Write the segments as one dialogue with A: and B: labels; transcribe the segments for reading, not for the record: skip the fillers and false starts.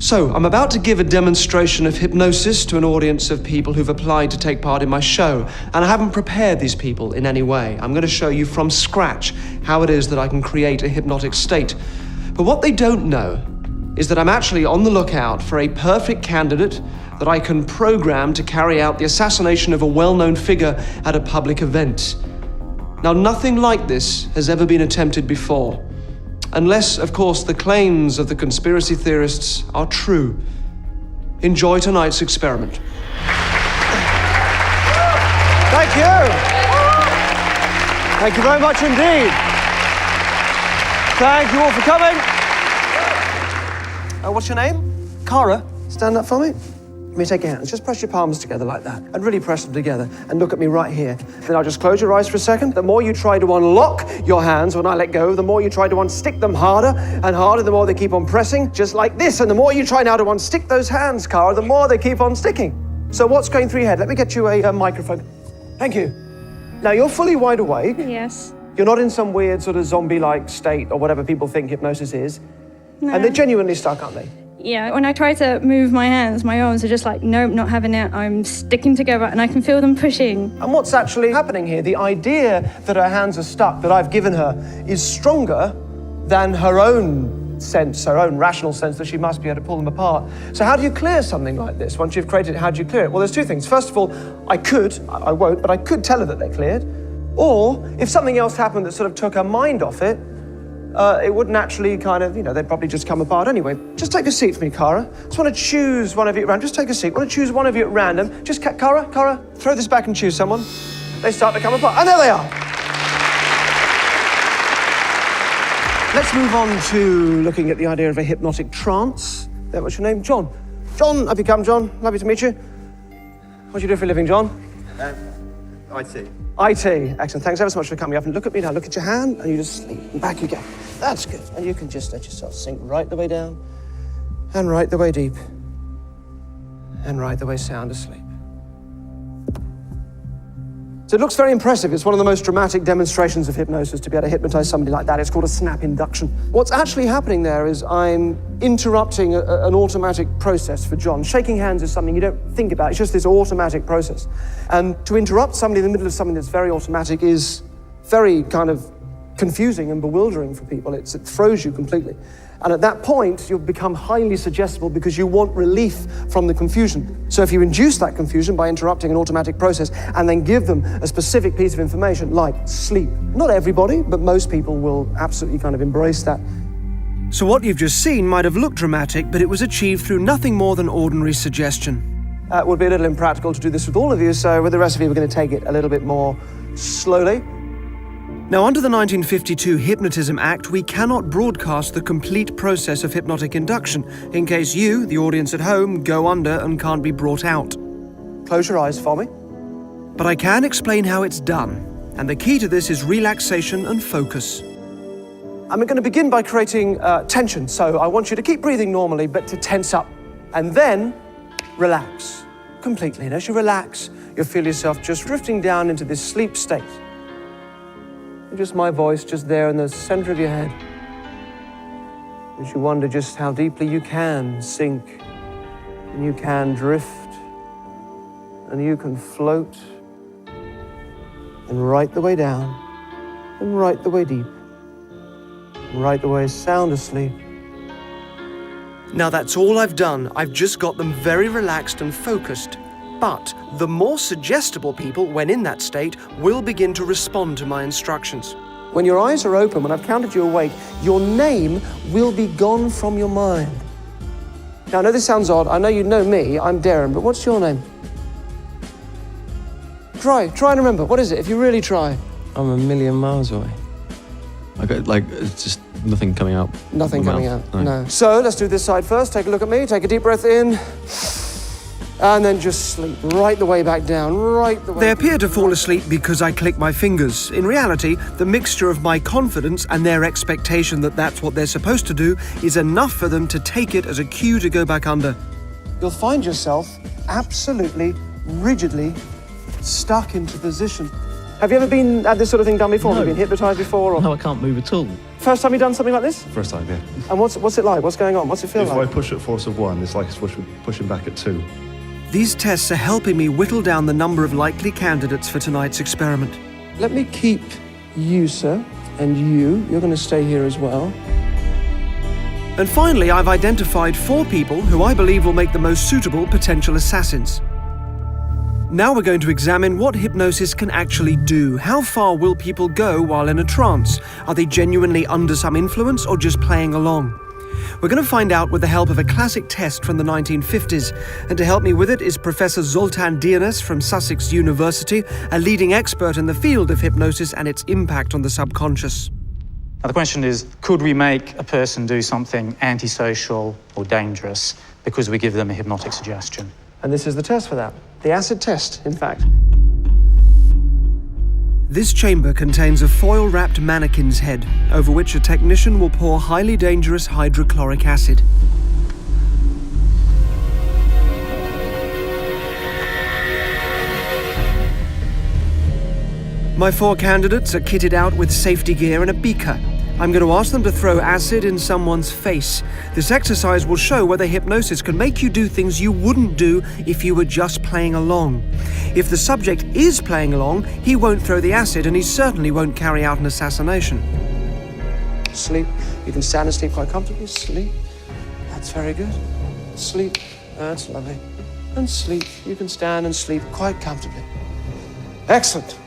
A: So, I'm about to give a demonstration of hypnosis to an audience of people who've applied to take part in my show, and I haven't prepared these people in any way. I'm going to show you from scratch how it is that I can create a hypnotic state. But what they don't know is that I'm actually on the lookout for a perfect candidate that I can program to carry out the assassination of a well-known figure at a public event. Now, nothing like this has ever been attempted before. Unless, of course, the claims of the conspiracy theorists are true. Enjoy tonight's experiment.
B: Thank you. Thank you very much indeed. Thank you all for coming. What's your name? Cara. Stand up for me. Let me take your hands. Just press your palms together like that. And really press them together. And look at me right here. Then I'll just close your eyes for a second. The more you try to unlock your hands when I let go, the more you try to unstick them harder and harder, the more they keep on pressing, just like this. And the more you try now to unstick those hands, Cara, the more they keep on sticking. So what's going through your head? Let me get you a microphone. Thank you. Now, you're fully wide awake.
C: Yes.
B: You're not in some weird sort of zombie-like state or whatever people think hypnosis is.
C: No.
B: And they're genuinely stuck, aren't they?
C: Yeah, when I try to move my hands, my arms are just like, nope, not having it. I'm sticking together and I can feel them pushing.
B: And what's actually happening here, the idea that her hands are stuck, that I've given her, is stronger than her own sense, her own rational sense that she must be able to pull them apart. So how do you clear something like this? Once you've created it, how do you clear it? Well, there's two things. First of all, I won't, but I could tell her that they're cleared. Or if something else happened that sort of took her mind off it, it wouldn't actually kind of, they'd probably just come apart anyway. Just take a seat for me, Cara. Just want to choose one of you at random. Just take a seat. Want to choose one of you at random. Just, Cara, throw this back and choose someone. They start to come apart. And there they are. Let's move on to looking at the idea of a hypnotic trance. What's your name? John. John, up you come, John. Lovely to meet you. What do you do for a living, John?
D: IT.
B: IT. Excellent. Thanks ever so much for coming up. And look at me now. Look at your hand, and you just sleep. And back you go. That's good. And you can just let yourself sink right the way down, and right the way deep, and right the way sound asleep. So it looks very impressive. It's one of the most dramatic demonstrations of hypnosis to be able to hypnotize somebody like that. It's called a snap induction. What's actually happening there is I'm interrupting an automatic process for John. Shaking hands is something you don't think about. It's just this automatic process. And to interrupt somebody in the middle of something that's very automatic is very kind of confusing and bewildering for people. It throws you completely. And at that point, you'll become highly suggestible because you want relief from the confusion. So if you induce that confusion by interrupting an automatic process and then give them a specific piece of information like sleep, not everybody, but most people will absolutely kind of embrace that.
A: So what you've just seen might have looked dramatic, but it was achieved through nothing more than ordinary suggestion.
B: It would be a little impractical to do this with all of you, so with the rest of you, we're going to take it a little bit more slowly.
A: Now, under the 1952 Hypnotism Act, we cannot broadcast the complete process of hypnotic induction in case you, the audience at home, go under and can't be brought out.
B: Close your eyes for me.
A: But I can explain how it's done, and the key to this is relaxation and focus.
B: I'm going to begin by creating tension, so I want you to keep breathing normally, but to tense up, and then relax completely. And as you relax, you'll feel yourself just drifting down into this sleep state. Just my voice just there in the center of your head. As you wonder just how deeply you can sink, and you can drift, and you can float, and right the way down, and right the way deep, and right the way sound asleep.
A: Now that's all I've done. I've just got them very relaxed and focused. But the more suggestible people, when in that state, will begin to respond to my instructions.
B: When your eyes are open, when I've counted you awake, your name will be gone from your mind. Now, I know this sounds odd. I know you know me. I'm Derren, but what's your name? Try and remember. What is it, if you really try?
D: I'm a million miles away. It's just nothing coming out.
B: Nothing coming out, no. So let's do this side first. Take a look at me. Take a deep breath in. And then just sleep right the way back down, right the way.
A: They appear to fall asleep because I click my fingers. In reality, the mixture of my confidence and their expectation that that's what they're supposed to do is enough for them to take it as a cue to go back under.
B: You'll find yourself absolutely, rigidly stuck into position. Have you ever had this sort of thing done before?
E: No.
B: Have you been hypnotised before? Or...
E: No, I can't move at all.
B: First time you've done something like this?
F: First time, yeah.
B: And what's it like? What's going on? What's it feel
F: If
B: like?
F: I push at force of 1, it's like pushing back at 2.
B: These tests are helping me whittle down the number of likely candidates for tonight's experiment. Let me keep you, sir, and you. You're going to stay here as well. And finally, I've identified 4 people who I believe will make the most suitable potential assassins. Now we're going to examine what hypnosis can actually do. How far will people go while in a trance? Are they genuinely under some influence or just playing along? We're going to find out with the help of a classic test from the 1950s. And to help me with it is Professor Zoltan Dianas from Sussex University, a leading expert in the field of hypnosis and its impact on the subconscious.
G: Now the question is, could we make a person do something antisocial or dangerous because we give them a hypnotic suggestion?
B: And this is the test for that. The acid test, in fact. This chamber contains a foil-wrapped mannequin's head, over which a technician will pour highly dangerous hydrochloric acid. My 4 candidates are kitted out with safety gear and a beaker. I'm going to ask them to throw acid in someone's face. This exercise will show whether hypnosis can make you do things you wouldn't do if you were just playing along. If the subject is playing along, he won't throw the acid and he certainly won't carry out an assassination. Sleep. You can stand and sleep quite comfortably. Sleep. That's very good. Sleep. That's lovely. And sleep. You can stand and sleep quite comfortably. Excellent.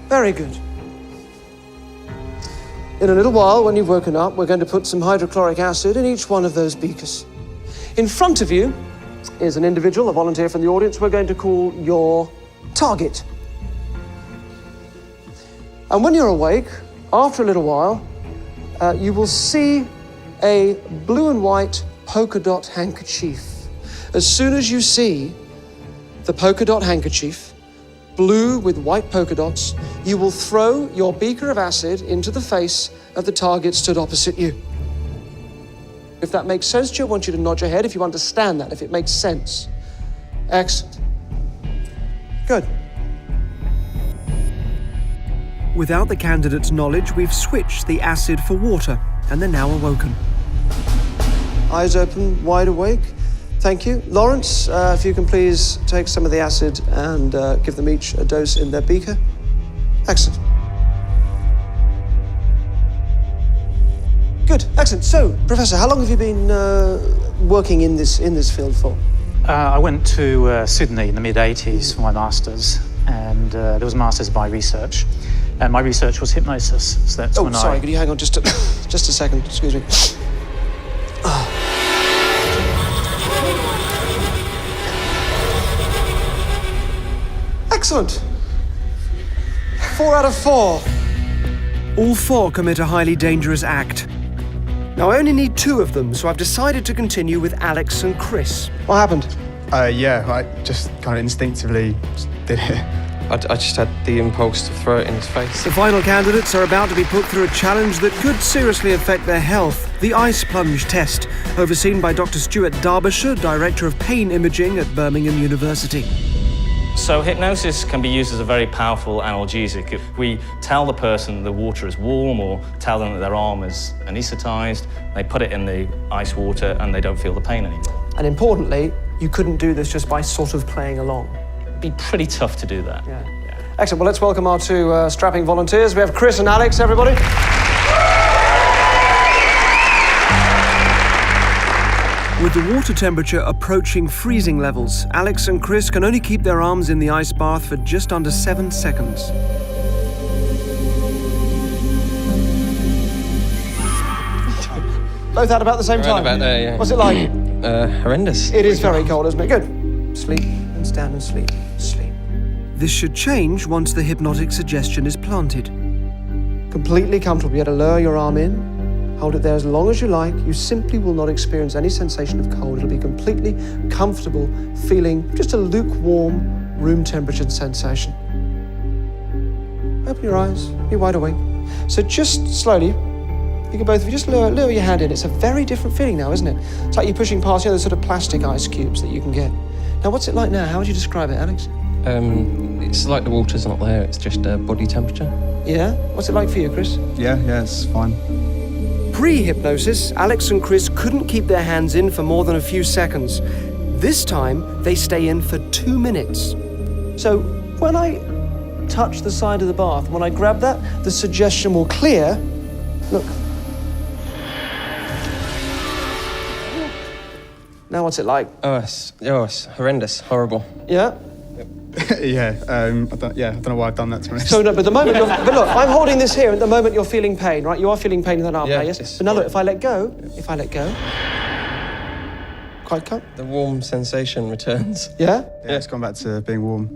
B: Very good. In a little while, when you've woken up, we're going to put some hydrochloric acid in each one of those beakers. In front of you is an individual, a volunteer from the audience, we're going to call your target. And when you're awake, after a little while, you will see a blue and white polka dot handkerchief. As soon as you see the polka dot handkerchief, blue with white polka dots, you will throw your beaker of acid into the face of the target stood opposite you. If that makes sense to you, I want you to nod your head if you understand that, if it makes sense. Excellent. Good. Without the candidate's knowledge, we've switched the acid for water, and they're now awoken. Eyes open, wide awake. Thank you. Laurence, if you can please take some of the acid and give them each a dose in their beaker. Excellent. Good, excellent. So, Professor, how long have you been working in this field for?
G: I went to Sydney in the mid-80s for my master's, and there was a master's by research. And my research was hypnosis. So that's when
B: sorry, could you hang on just a second, excuse me. Excellent. 4 out of 4. All 4 commit a highly dangerous act. Now, I only need 2 of them, so I've decided to continue with Alex and Chris. What happened?
H: Yeah, I just kind of instinctively did it.
I: I just had the impulse to throw it in his face.
B: The final candidates are about to be put through a challenge that could seriously affect their health. The ice plunge test, overseen by Dr. Stuart Derbyshire, Director of Pain Imaging at Birmingham University.
J: So hypnosis can be used as a very powerful analgesic. If we tell the person the water is warm or tell them that their arm is anaesthetized, they put it in the ice water and they don't feel the pain anymore.
B: And importantly, you couldn't do this just by sort of playing along.
J: It'd be pretty tough to do that.
B: Yeah. Excellent. Well, let's welcome our 2 strapping volunteers. We have Chris and Alex, everybody. With the water temperature approaching freezing levels, Alex and Chris can only keep their arms in the ice bath for just under 7 seconds. Both out about the same time?
I: About there, yeah.
B: What's it like?
I: Horrendous.
B: It is very cold, isn't it? Good. Sleep and stand and sleep. Sleep. This should change once the hypnotic suggestion is planted. Completely comfortable. You had to lower your arm in. Hold it there as long as you like. You simply will not experience any sensation of cold. It'll be completely comfortable, feeling just a lukewarm, room temperature sensation. Open your eyes, be wide awake. So just slowly, you can both of you just lower your hand in. It's a very different feeling now, isn't it? It's like you're pushing past those sort of plastic ice cubes that you can get. Now, what's it like now? How would you describe it, Alex?
I: It's like the water's not there, it's just body temperature.
B: Yeah? What's it like for you, Chris?
H: Yeah, it's fine.
B: Pre-hypnosis, Alex and Chris couldn't keep their hands in for more than a few seconds. This time, they stay in for 2 minutes. So, when I touch the side of the bath, when I grab that, the suggestion will clear. Look. Now what's it like?
I: Oh, it's horrendous, horrible.
B: Yeah?
H: I don't know why I've done that, to be honest.
B: So no, but the moment but look, I'm holding this here, and at the moment you're feeling pain, right? You are feeling pain in that arm now, yes? But now look, if I let go, quite calm.
I: The warm sensation returns.
B: Yeah?
H: Yeah, it's gone back to being warm.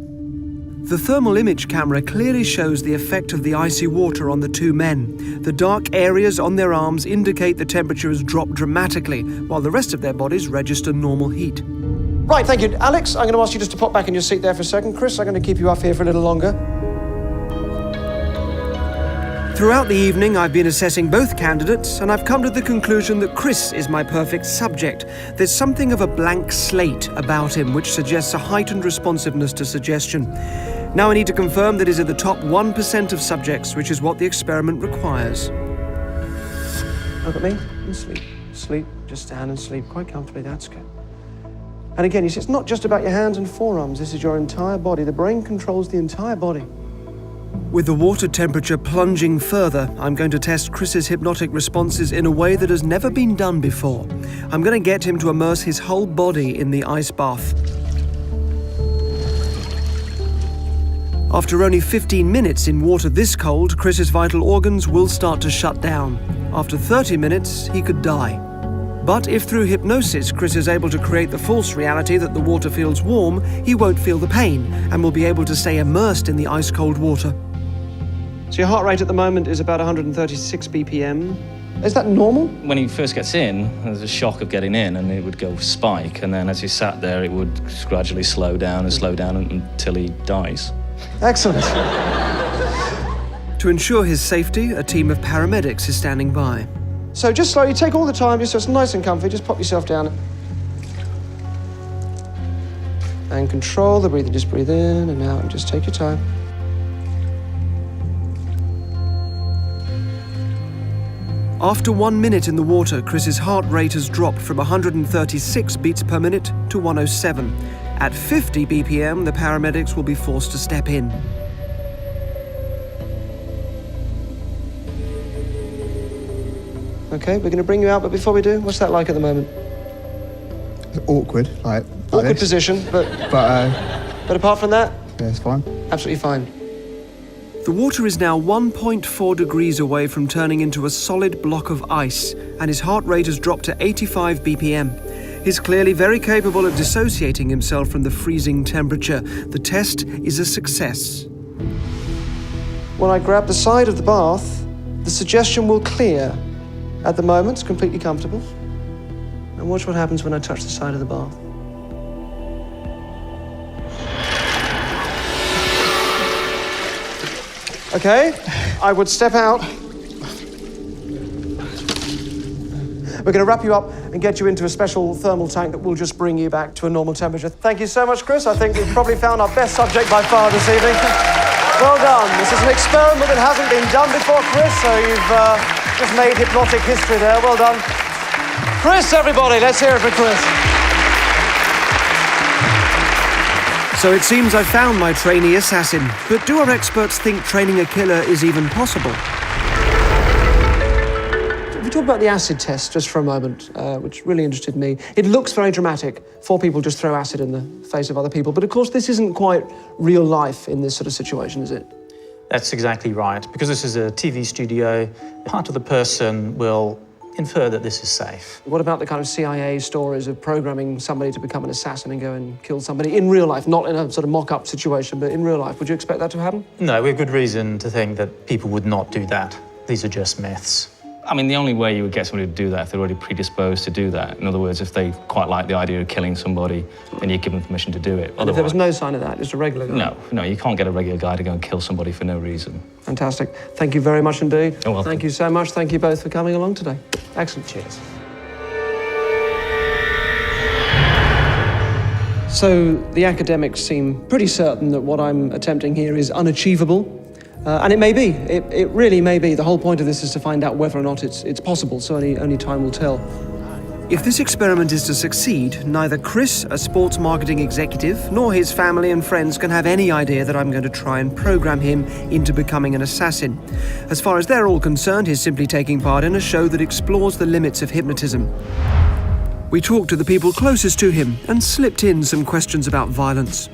B: The thermal image camera clearly shows the effect of the icy water on the two men. The dark areas on their arms indicate the temperature has dropped dramatically, while the rest of their bodies register normal heat. Right, thank you. Alex, I'm going to ask you just to pop back in your seat there for a second. Chris, I'm going to keep you up here for a little longer. Throughout the evening, I've been assessing both candidates, and I've come to the conclusion that Chris is my perfect subject. There's something of a blank slate about him, which suggests a heightened responsiveness to suggestion. Now I need to confirm that he's in the top 1% of subjects, which is what the experiment requires. Look at me and sleep. Sleep, just stand and sleep quite comfortably, that's good. And again, you see, it's not just about your hands and forearms, this is your entire body. The brain controls the entire body. With the water temperature plunging further, I'm going to test Chris's hypnotic responses in a way that has never been done before. I'm going to get him to immerse his whole body in the ice bath. After only 15 minutes in water this cold, Chris's vital organs will start to shut down. After 30 minutes, he could die. But if through hypnosis Chris is able to create the false reality that the water feels warm, he won't feel the pain and will be able to stay immersed in the ice-cold water. So your heart rate at the moment is about 136 BPM. Is that normal?
J: When he first gets in, there's a shock of getting in, and it would go spike, and then as he sat there, it would gradually slow down until he dies.
B: Excellent. To ensure his safety, a team of paramedics is standing by. So just slowly, take all the time, just so it's nice and comfy, just pop yourself down. And control the breathing, just breathe in and out and just take your time. After 1 minute in the water, Chris's heart rate has dropped from 136 beats per minute to 107. At 50 BPM, the paramedics will be forced to step in. Okay, we're going to bring you out, but before we do, what's that like at the moment?
H: It's awkward, like
B: Awkward
H: this.
B: position, but apart from that?
H: Yeah, it's fine.
B: Absolutely fine. The water is now 1.4 degrees away from turning into a solid block of ice, and his heart rate has dropped to 85 BPM. He's clearly very capable of dissociating himself from the freezing temperature. The test is a success. When I grab the side of the bath, the suggestion will clear. At the moment, it's completely comfortable. And watch what happens when I touch the side of the bath. Okay, I would step out. We're going to wrap you up and get you into a special thermal tank that will just bring you back to a normal temperature. Thank you so much, Chris. I think we've probably found our best subject by far this evening. Well done. This is an experiment that hasn't been done before, Chris, so you've just made hypnotic history there. Well done. Chris, everybody, let's hear it for Chris. So it seems I found my trainee assassin, but do our experts think training a killer is even possible? We talk about the acid test just for a moment, which really interested me. It looks very dramatic. 4 people just throw acid in the face of other people, but of course this isn't quite real life in this sort of situation, is it?
G: That's exactly right. Because this is a TV studio, part of the person will infer that this is safe.
B: What about the kind of CIA stories of programming somebody to become an assassin and go and kill somebody in real life, not in a sort of mock-up situation, but in real life? Would you expect that to happen?
G: No, we have good reason to think that people would not do that. These are just myths.
J: I mean, the only way you would get somebody to do that if they're already predisposed to do that. In other words, if they quite like the idea of killing somebody, then you give them permission to do it.
B: If there was no sign of that, just a regular guy?
J: No, you can't get a regular guy to go and kill somebody for no reason.
B: Fantastic. Thank you very much indeed.
J: You're welcome.
B: Thank you so much. Thank you both for coming along today. Excellent.
G: Cheers.
B: So the academics seem pretty certain that what I'm attempting here is unachievable. And it may be. It really may be. The whole point of this is to find out whether or not it's possible, so only time will tell. If this experiment is to succeed, neither Chris, a sports marketing executive, nor his family and friends can have any idea that I'm going to try and program him into becoming an assassin. As far as they're all concerned, he's simply taking part in a show that explores the limits of hypnotism. We talked to the people closest to him and slipped in some questions about violence.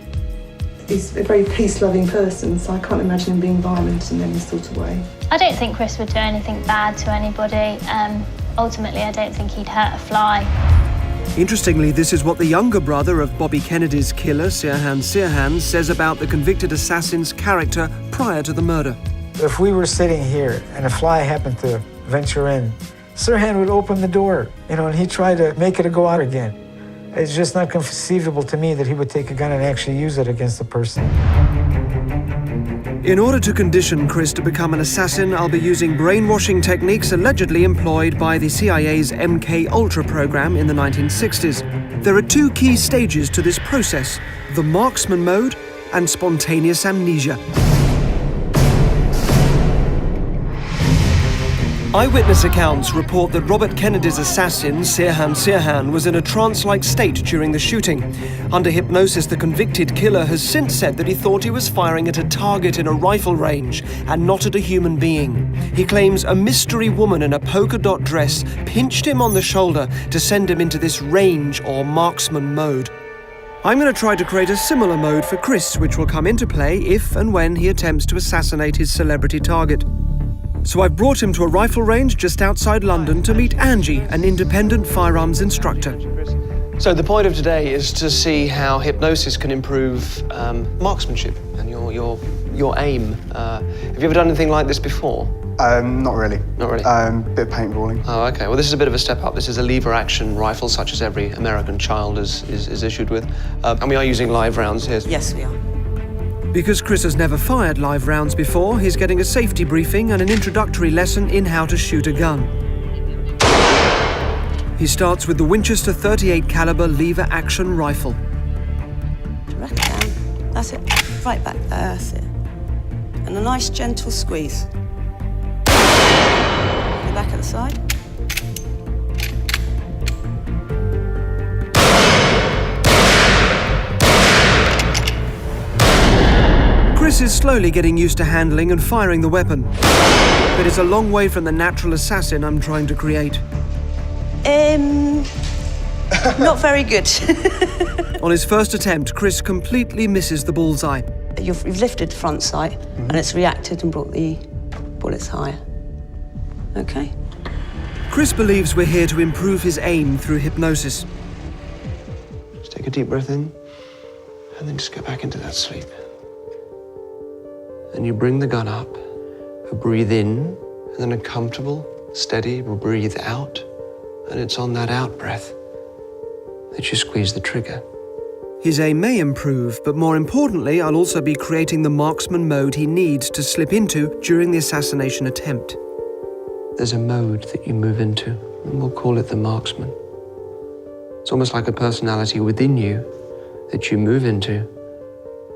E: He's a very peace-loving person, so I can't imagine him being violent in any sort of way.
K: I don't think Chris would do anything bad to anybody. Ultimately, I don't think he'd hurt a fly.
B: Interestingly, this is what the younger brother of Bobby Kennedy's killer, Sirhan, says about the convicted assassin's character prior to the murder.
L: If we were sitting here and a fly happened to venture in, Sirhan would open the door, and he'd try to make it go out again. It's just not conceivable to me that he would take a gun and actually use it against a person.
B: In order to condition Chris to become an assassin, I'll be using brainwashing techniques allegedly employed by the CIA's MK-Ultra program in the 1960s. There are two key stages to this process: the marksman mode and spontaneous amnesia. Eyewitness accounts report that Robert Kennedy's assassin, Sirhan, was in a trance-like state during the shooting. Under hypnosis, the convicted killer has since said that he thought he was firing at a target in a rifle range and not at a human being. He claims a mystery woman in a polka dot dress pinched him on the shoulder to send him into this range or marksman mode. I'm going to try to create a similar mode for Chris, which will come into play if and when he attempts to assassinate his celebrity target. So I've brought him to a rifle range just outside London to meet Angie, an independent firearms instructor. So the point of today is to see how hypnosis can improve marksmanship and your aim. Have you ever done anything like this before?
H: Not really.
B: Not really?
H: Bit of paintballing.
B: Oh, okay. Well, this is a bit of a step up. This is a lever-action rifle, such as every American child is issued with. And we are using live rounds here.
E: Yes, we are.
B: Because Chris has never fired live rounds before, he's getting a safety briefing and an introductory lesson in how to shoot a gun. He starts with the Winchester .38 caliber lever-action rifle.
E: Rack it down. That's it. Right back there. That's it. And a nice gentle squeeze. Go back at the side.
B: Chris is slowly getting used to handling and firing the weapon, but it's a long way from the natural assassin I'm trying to create.
E: Not very good.
B: On his first attempt, Chris completely misses the bullseye.
E: You've lifted the front sight, and it's reacted and brought the bullets higher. Okay.
B: Chris believes we're here to improve his aim through hypnosis. Just take a deep breath in, and then just go back into that sleep. And you bring the gun up, breathe in, and then a comfortable, steady breathe out. And it's on that out breath that you squeeze the trigger. His aim may improve, but more importantly, I'll also be creating the marksman mode he needs to slip into during the assassination attempt. There's a mode that you move into, and we'll call it the marksman. It's almost like a personality within you that you move into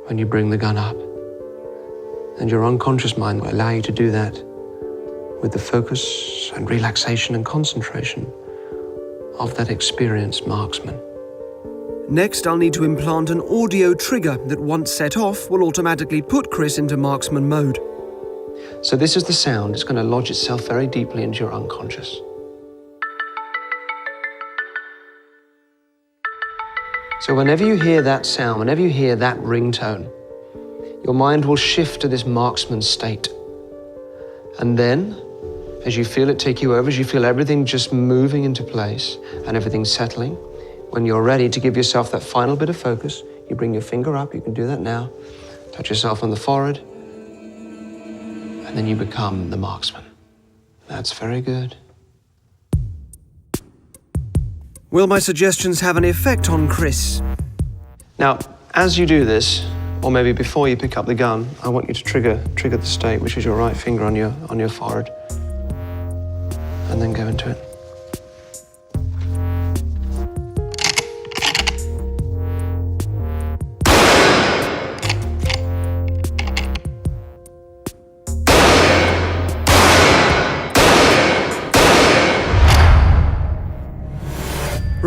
B: when you bring the gun up. And your unconscious mind will allow you to do that with the focus and relaxation and concentration of that experienced marksman. Next, I'll need to implant an audio trigger that, once set off, will automatically put Chris into marksman mode. So this is the sound. It's going to lodge itself very deeply into your unconscious. So whenever you hear that sound, whenever you hear that ringtone, your mind will shift to this marksman state. And then, as you feel it take you over, as you feel everything just moving into place and everything settling, when you're ready to give yourself that final bit of focus, you bring your finger up, you can do that now, touch yourself on the forehead, and then you become the marksman. That's very good. Will my suggestions have an effect on Chris? Now, as you do this, or maybe before you pick up the gun, I want you to trigger the state, which is your right finger on your forehead, and then go into it.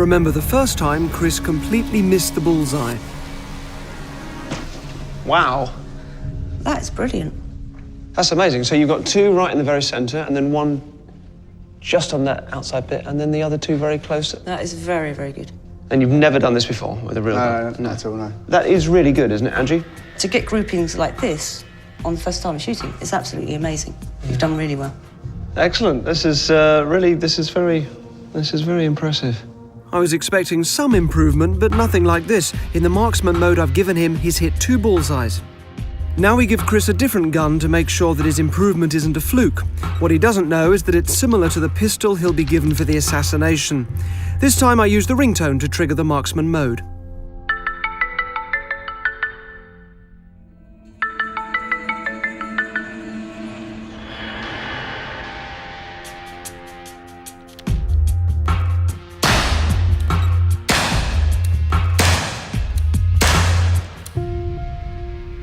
B: remember the first time Chris completely missed the bullseye.
A: Wow.
E: That's brilliant.
A: That's amazing. So you've got two right in the very centre, and then one just on that outside bit, and then the other two very close.
E: That is very, very good.
A: And you've never done this before with a real gun?
H: No, not at all, no.
A: That is really good, isn't it, Angie?
E: To get groupings like this on the first time shooting is absolutely amazing. You've done really well.
A: Excellent. This is very impressive.
B: I was expecting some improvement, but nothing like this. In the marksman mode I've given him, he's hit 2 bullseyes. Now we give Chris a different gun to make sure that his improvement isn't a fluke. What he doesn't know is that it's similar to the pistol he'll be given for the assassination. This time I use the ringtone to trigger the marksman mode.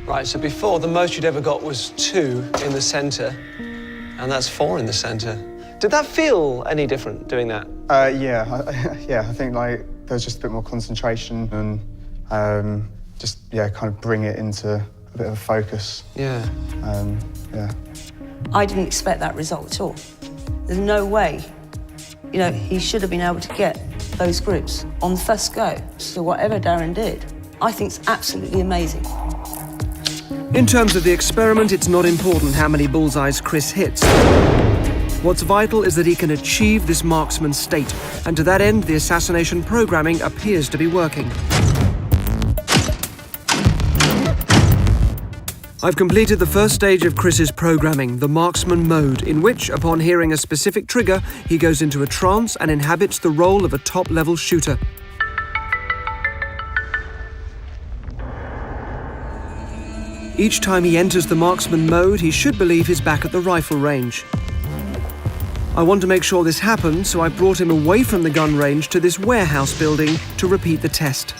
A: Right, so before, the most you'd ever got was 2 in the centre, and that's 4 in the centre. Did that feel any different, doing that?
H: Yeah, I think like there's just a bit more concentration and just, yeah, kind of bring it into a bit of a focus.
A: Yeah.
H: Yeah.
E: I didn't expect that result at all. There's no way. You know, he should have been able to get those groups on the first go. So whatever Derren did, I think it's absolutely amazing.
B: In terms of the experiment, it's not important how many bullseyes Chris hits. What's vital is that he can achieve this marksman state, and to that end, the assassination programming appears to be working. I've completed the first stage of Chris's programming, the marksman mode, in which, upon hearing a specific trigger, he goes into a trance and inhabits the role of a top-level shooter. Each time he enters the marksman mode, he should believe he's back at the rifle range. I want to make sure this happens, so I brought him away from the gun range to this warehouse building to repeat the test.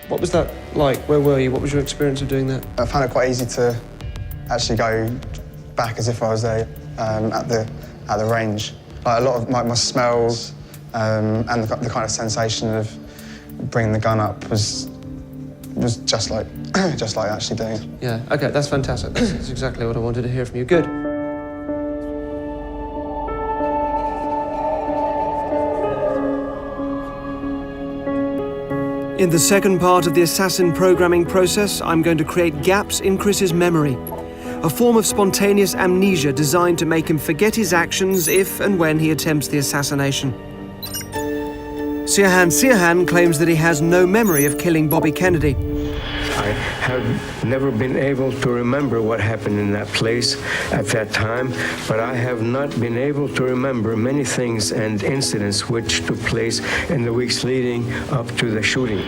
A: What was that like? Where were you? What was your experience of doing that?
H: I found it quite easy to actually go back as if I was there at the range. Like a lot of my smells and the kind of sensation of bringing the gun up was just like actually doing it.
A: Yeah, okay, that's fantastic. That's exactly what I wanted to hear from you. Good.
B: In the second part of the assassin programming process, I'm going to create gaps in Chris's memory. A form of spontaneous amnesia designed to make him forget his actions if and when he attempts the assassination. Sirhan claims that he has no memory of killing Bobby Kennedy.
M: I have never been able to remember what happened in that place at that time, but I have not been able to remember many things and incidents which took place in the weeks leading up to the shooting.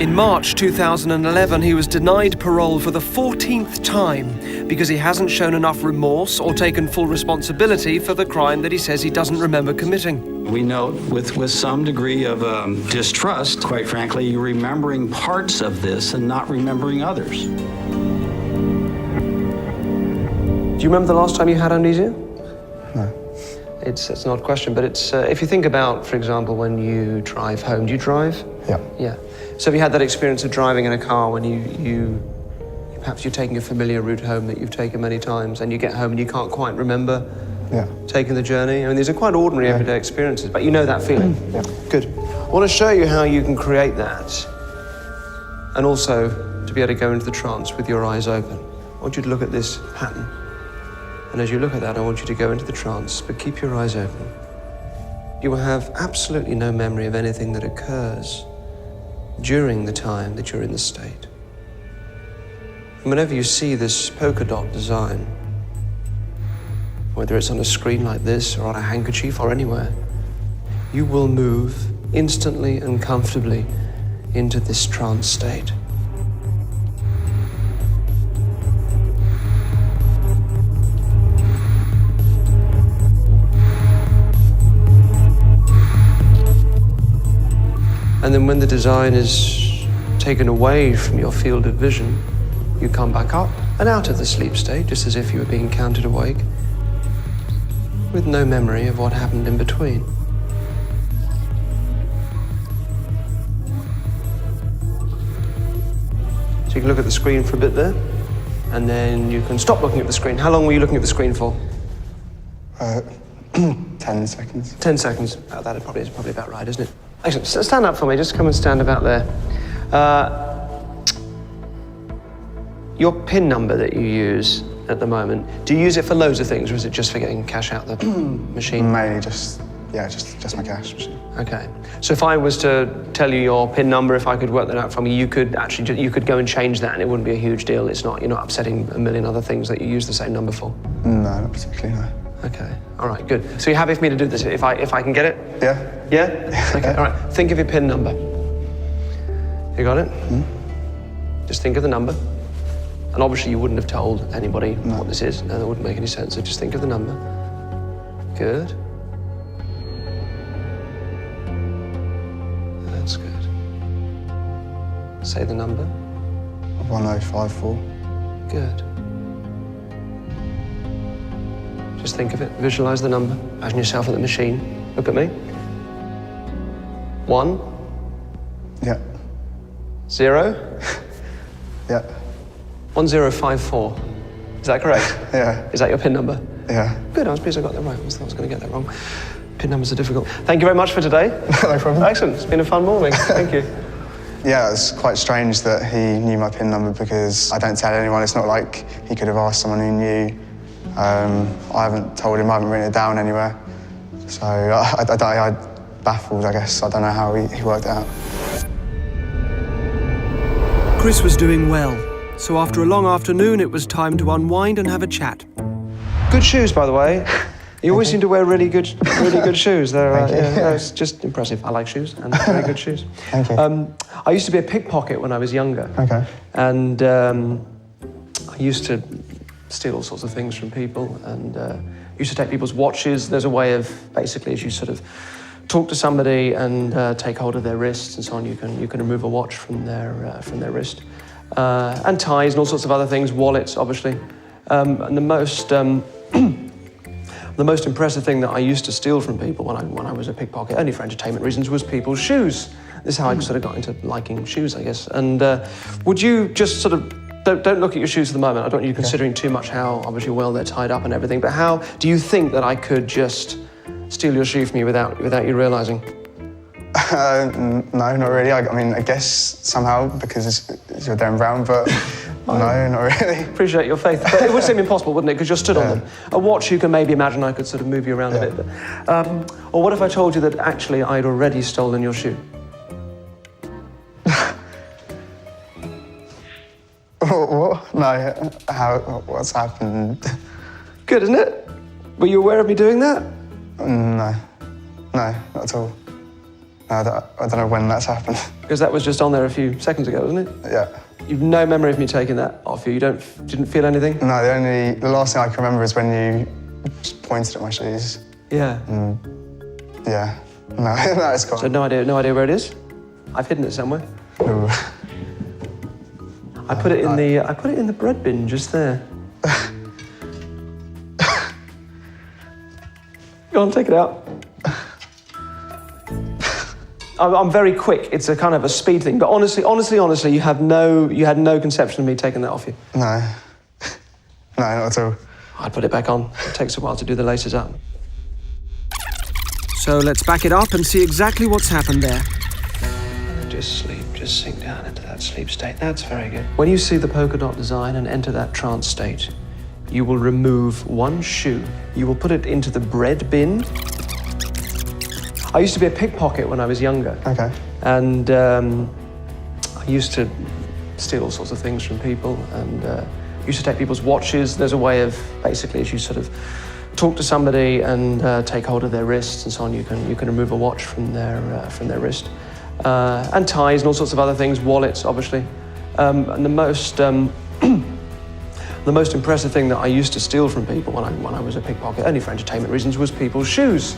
B: In March 2011, he was denied parole for the 14th time because he hasn't shown enough remorse or taken full responsibility for the crime that he says he doesn't remember committing.
N: We note with some degree of distrust, quite frankly, you're remembering parts of this and not remembering others.
A: Do you remember the last time you had amnesia?
H: No.
A: It's an odd question, but it's if you think about, for example, when you drive home. Do you drive?
H: Yeah.
A: Yeah. So have you had that experience of driving in a car when perhaps you're taking a familiar route home that you've taken many times, and you get home and you can't quite remember taking the journey? I mean, these are quite ordinary everyday experiences, but you know that feeling.
H: Yeah.
A: Good. I want to show you how you can create that, and also to be able to go into the trance with your eyes open. I want you to look at this pattern, and as you look at that, I want you to go into the trance, but keep your eyes open. You will have absolutely no memory of anything that occurs during the time that you're in the state. And whenever you see this polka dot design, whether it's on a screen like this or on a handkerchief or anywhere, you will move instantly and comfortably into this trance state. And then when the design is taken away from your field of vision, you come back up and out of the sleep state, just as if you were being counted awake, with no memory of what happened in between. So you can look at the screen for a bit there, and then you can stop looking at the screen. How long were you looking at the screen for?
H: 10 seconds.
A: 10 seconds. Oh, that is probably about right, isn't it? Excellent. Stand up for me. Just come and stand about there. Your PIN number that you use at the moment, do you use it for loads of things, or is it just for getting cash out the machine?
H: Mainly just my cash machine.
A: Okay. So if I was to tell you your PIN number, if I could work that out from you, you could go and change that, and it wouldn't be a huge deal. You're not upsetting a million other things that you use the same number for.
H: No, not particularly. No.
A: Okay. All right. Good. So you're happy for me to do this if I can get it?
H: Yeah.
A: Yeah. Okay. All right. Think of your PIN number. You got it? Just think of the number. And obviously you wouldn't have told anybody what this is. No, that wouldn't make any sense. So just think of the number. Good. That's good. Say the number.
H: 1054.
A: Good. Just think of it. Visualize the number. Imagine yourself at the machine. Look at me. 1.
H: Yeah.
A: 0.
H: Yeah.
A: 1054. Is that correct?
H: Yeah.
A: Is that your PIN number?
H: Yeah.
A: Good, I was pleased I got that right. I thought I was going to get that wrong. PIN numbers are difficult. Thank you very much for today.
H: No problem.
A: Excellent. It's been a fun morning. Thank you.
H: Yeah, it's quite strange that he knew my PIN number because I don't tell anyone. It's not like he could have asked someone who knew. I haven't told him, I haven't written it down anywhere. So I'm baffled, I guess. I don't know how he worked it out.
B: Chris was doing well, so after a long afternoon, it was time to unwind and have a chat.
A: Good shoes, by the way. You always seem to wear really good shoes. They're, it's just impressive. I like shoes, and very good shoes.
H: Thank you.
A: I used to be a pickpocket when I was younger.
H: Okay.
A: And I used to steal all sorts of things from people, and used to take people's watches. There's a way of, basically, as you sort of talk to somebody and take hold of their wrists and so on, you can remove a watch from their wrist. And ties and all sorts of other things, wallets, obviously. And the most impressive thing that I used to steal from people when I was a pickpocket, only for entertainment reasons, was people's shoes. This is how I sort of got into liking shoes, I guess. And would you just sort of, don't look at your shoes at the moment. I don't want you considering too much how obviously well they're tied up and everything, but how do you think that I could just steal your shoe from you without you realising?
H: No, not really. I mean, I guess somehow because you're Derren Brown, but no, not really.
A: Appreciate your faith, but it would seem impossible, wouldn't it? Because you're stood on them. A watch, you can maybe imagine I could sort of move you around a bit. But, or what if I told you that actually I'd already stolen your shoe?
H: What? No. What's happened?
A: Good, isn't it? Were you aware of me doing that?
H: No, not at all. No, I don't know when that's happened.
A: Because that was just on there a few seconds ago, wasn't it?
H: Yeah.
A: You've no memory of me taking that off you? You didn't feel anything?
H: No, the last thing I can remember is when you just pointed at my shoes.
A: Yeah.
H: Yeah. No, it's gone.
A: So no idea where it is? I've hidden it somewhere.
H: No.
A: I put it in the bread bin just there. Go on, take it out. I'm very quick. It's a kind of a speed thing. But honestly, you had no conception of me taking that off you.
H: No, not at all.
A: I'd put it back on. It takes a while to do the laces up.
B: So let's back it up and see exactly what's happened there.
A: Just sink down into that sleep state. That's very good. When you see the polka dot design and enter that trance state, you will remove one shoe. You will put it into the bread bin. I used to be a pickpocket when I was younger.
H: Okay.
A: And I used to steal all sorts of things from people, and used to take people's watches. There's a way of, basically, as you sort of talk to somebody and take hold of their wrists and so on, you can remove a watch from their wrist. And ties and all sorts of other things, wallets, obviously. And the most impressive thing that I used to steal from people when I was a pickpocket, only for entertainment reasons, was people's shoes.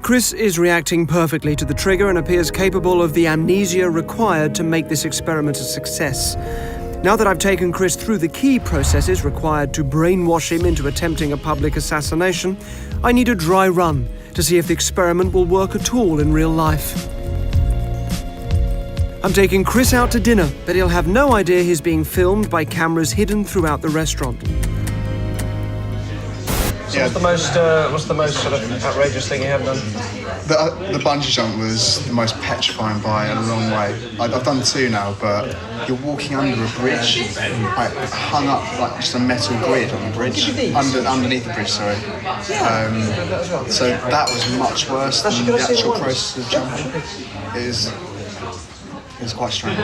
B: Chris is reacting perfectly to the trigger and appears capable of the amnesia required to make this experiment a success. Now that I've taken Chris through the key processes required to brainwash him into attempting a public assassination, I need a dry run to see if the experiment will work at all in real life. I'm taking Chris out to dinner, but he'll have no idea he's being filmed by cameras hidden throughout the restaurant.
A: So what's the most sort of outrageous thing you have done?
H: The bungee jump was the most petrifying by a long way. I've done 2 now, but you're walking under a bridge. I hung up like just a metal grid on the bridge, underneath the bridge. Sorry. So that was much worse than the actual process of jumping. It was quite strange.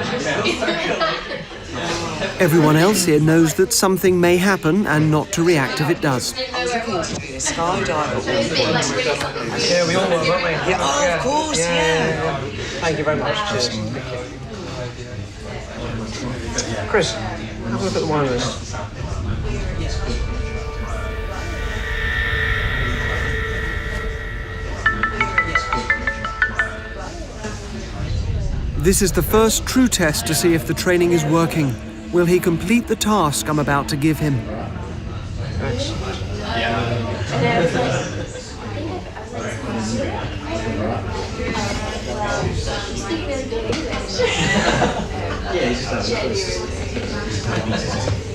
B: Everyone else here knows that something may happen and not to react if it does.
O: I was looking to be a skydiver at one point.
A: Yeah, we all were, weren't we?
O: Yeah, of course, yeah.
A: Thank you very much. Cheers. Chris, have a look at the wine list.
B: This is the first true test to see if the training is working. Will he complete the task I'm about to give him?
A: Excellent.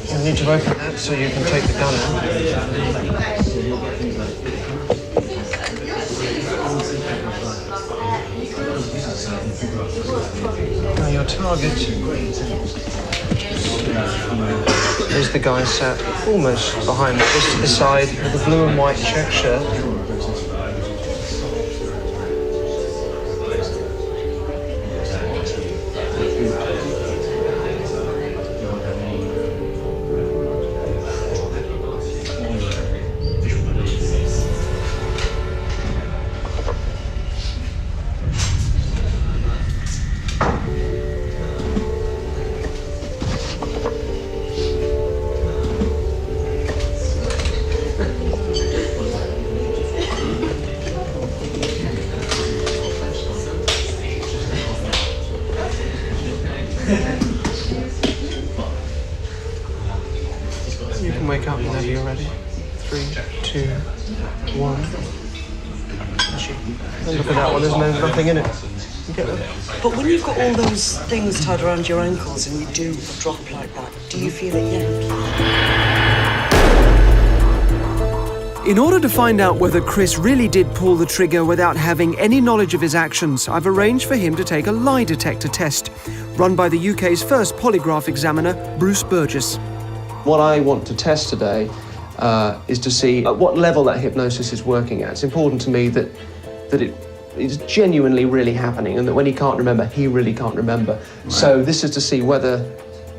A: You need to open that so you can take the gun out. Now your target is the guy sat almost behind me, just to the side with the blue and white check shirt. You can wake up whenever you're ready. 3, 2, 1. And look at that one, there's nothing in it. You get that?
O: But when you've got all those things tied around your ankles and you do a drop like that, do you feel it yank?
B: In order to find out whether Chris really did pull the trigger without having any knowledge of his actions, I've arranged for him to take a lie detector test, run by the UK's first polygraph examiner, Bruce Burgess.
A: What I want to test today is to see at what level that hypnosis is working at. It's important to me that it is genuinely really happening, and that when he can't remember, he really can't remember. Right. So this is to see whether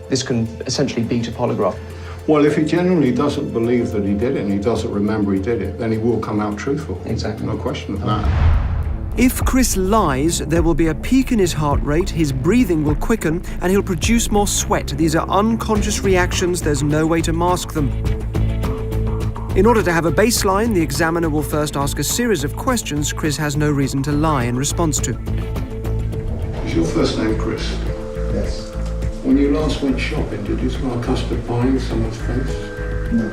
A: this can essentially beat a polygraph.
P: Well, if he genuinely doesn't believe that he did it and he doesn't remember he did it, then he will come out truthful.
A: Exactly.
P: No question of that.
B: If Chris lies, there will be a peak in his heart rate, his breathing will quicken, and he'll produce more sweat. These are unconscious reactions, there's no way to mask them. In order to have a baseline, the examiner will first ask a series of questions Chris has no reason to lie in response to.
P: Is your first name Chris?
Q: Yes.
P: When you last went shopping, did you smell custard pie in someone's face?
Q: No.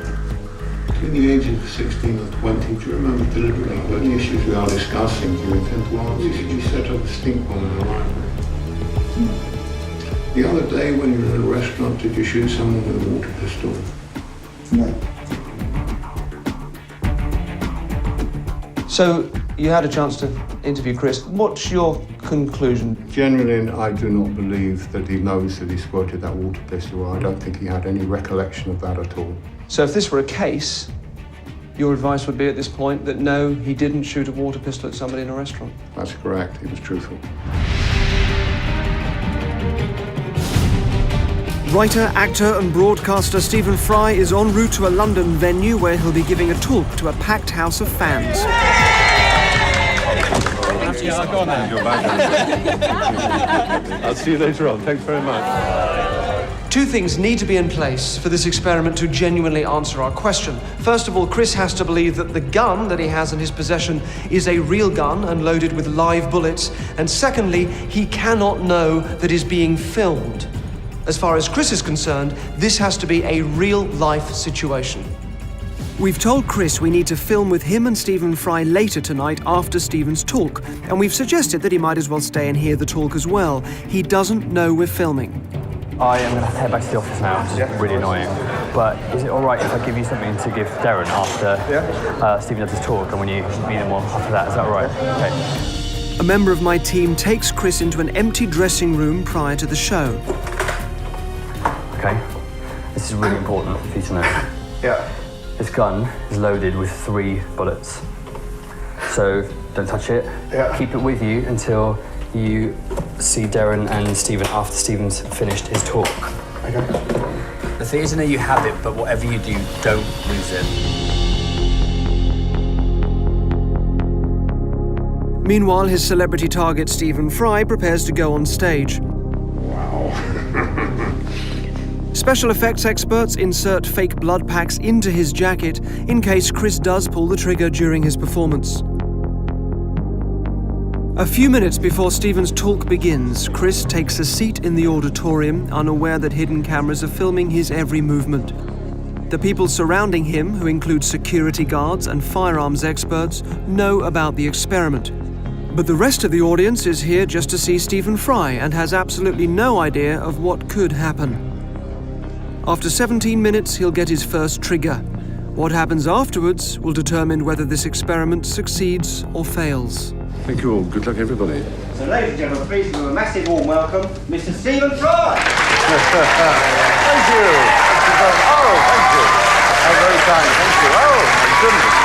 P: Between the ages of 16 and 20, do you remember deliberately when the issues we are discussing, do you intend to answer? Did you set up a stink bomb in the library? The other day when you were in a restaurant, did you shoot someone with a water pistol?
Q: No.
A: So you had a chance to interview Chris. What's your conclusion?
P: Genuinely, I do not believe that he knows that he squirted that water pistol. I don't think he had any recollection of that at all.
A: So if this were a case, your advice would be at this point that no, he didn't shoot a water pistol at somebody in a restaurant?
P: That's correct. He was truthful.
B: Writer, actor and broadcaster Stephen Fry is en route to a London venue where he'll be giving a talk to a packed house of fans.
P: I'll see you later on. Thanks very much.
A: Two things need to be in place for this experiment to genuinely answer our question. First of all, Chris has to believe that the gun that he has in his possession is a real gun and loaded with live bullets. And secondly, he cannot know that he's being filmed. As far as Chris is concerned, this has to be a real-life situation.
B: We've told Chris we need to film with him and Stephen Fry later tonight after Stephen's talk, and we've suggested that he might as well stay and hear the talk as well. He doesn't know we're filming.
R: I am going to have to head back to the office now, which is really annoying. But is it all right if I give you something to give Derren after Stephen does his talk, and when you meet him after that? Is that all right? Okay.
B: A member of my team takes Chris into an empty dressing room prior to the show.
R: Okay. This is really important for you to know.
H: Yeah.
R: This gun is loaded with 3 bullets. So don't touch it.
H: Yeah.
R: Keep it with you until you see Derren and Stephen after Stephen's finished his talk.
H: Okay.
R: The thing is to know you have it, but whatever you do, don't lose it.
B: Meanwhile, his celebrity target Stephen Fry prepares to go on stage. Special effects experts insert fake blood packs into his jacket in case Chris does pull the trigger during his performance. A few minutes before Stephen's talk begins, Chris takes a seat in the auditorium, unaware that hidden cameras are filming his every movement. The people surrounding him, who include security guards and firearms experts, know about the experiment. But the rest of the audience is here just to see Stephen Fry and has absolutely no idea of what could happen. After 17 minutes, he'll get his first trigger. What happens afterwards will determine whether this experiment succeeds or fails.
P: Thank you all. Good luck, everybody.
S: So, ladies and gentlemen, please give a massive warm welcome, Mr. Stephen Fry.
P: Thank you. Oh, thank you. How very kind. Thank you. Oh, my goodness.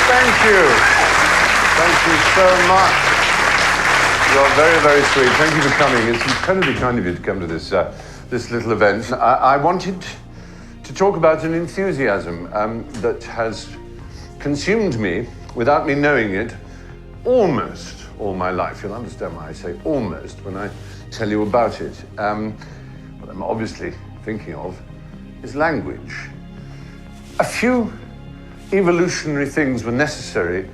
P: Thank you. Thank you so much. You're very, very sweet. Thank you for coming. It's incredibly kind of you to come to this this little event. I wanted to talk about an enthusiasm that has consumed me without me knowing it almost all my life. You'll understand why I say almost when I tell you about it. What I'm obviously thinking of is language. A few evolutionary things were necessary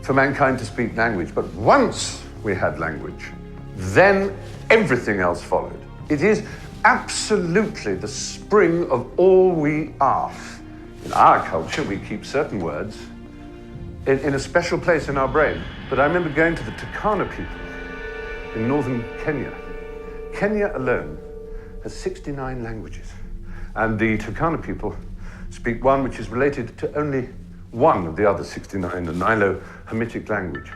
P: for mankind to speak language, but once we had language, then everything else followed. It is absolutely the spring of all we are. In our culture, we keep certain words in a special place in our brain. But I remember going to the Turkana people in northern Kenya. Kenya alone has 69 languages. And the Turkana people speak one which is related to only one of the other 69, the Nilo-Hamitic language.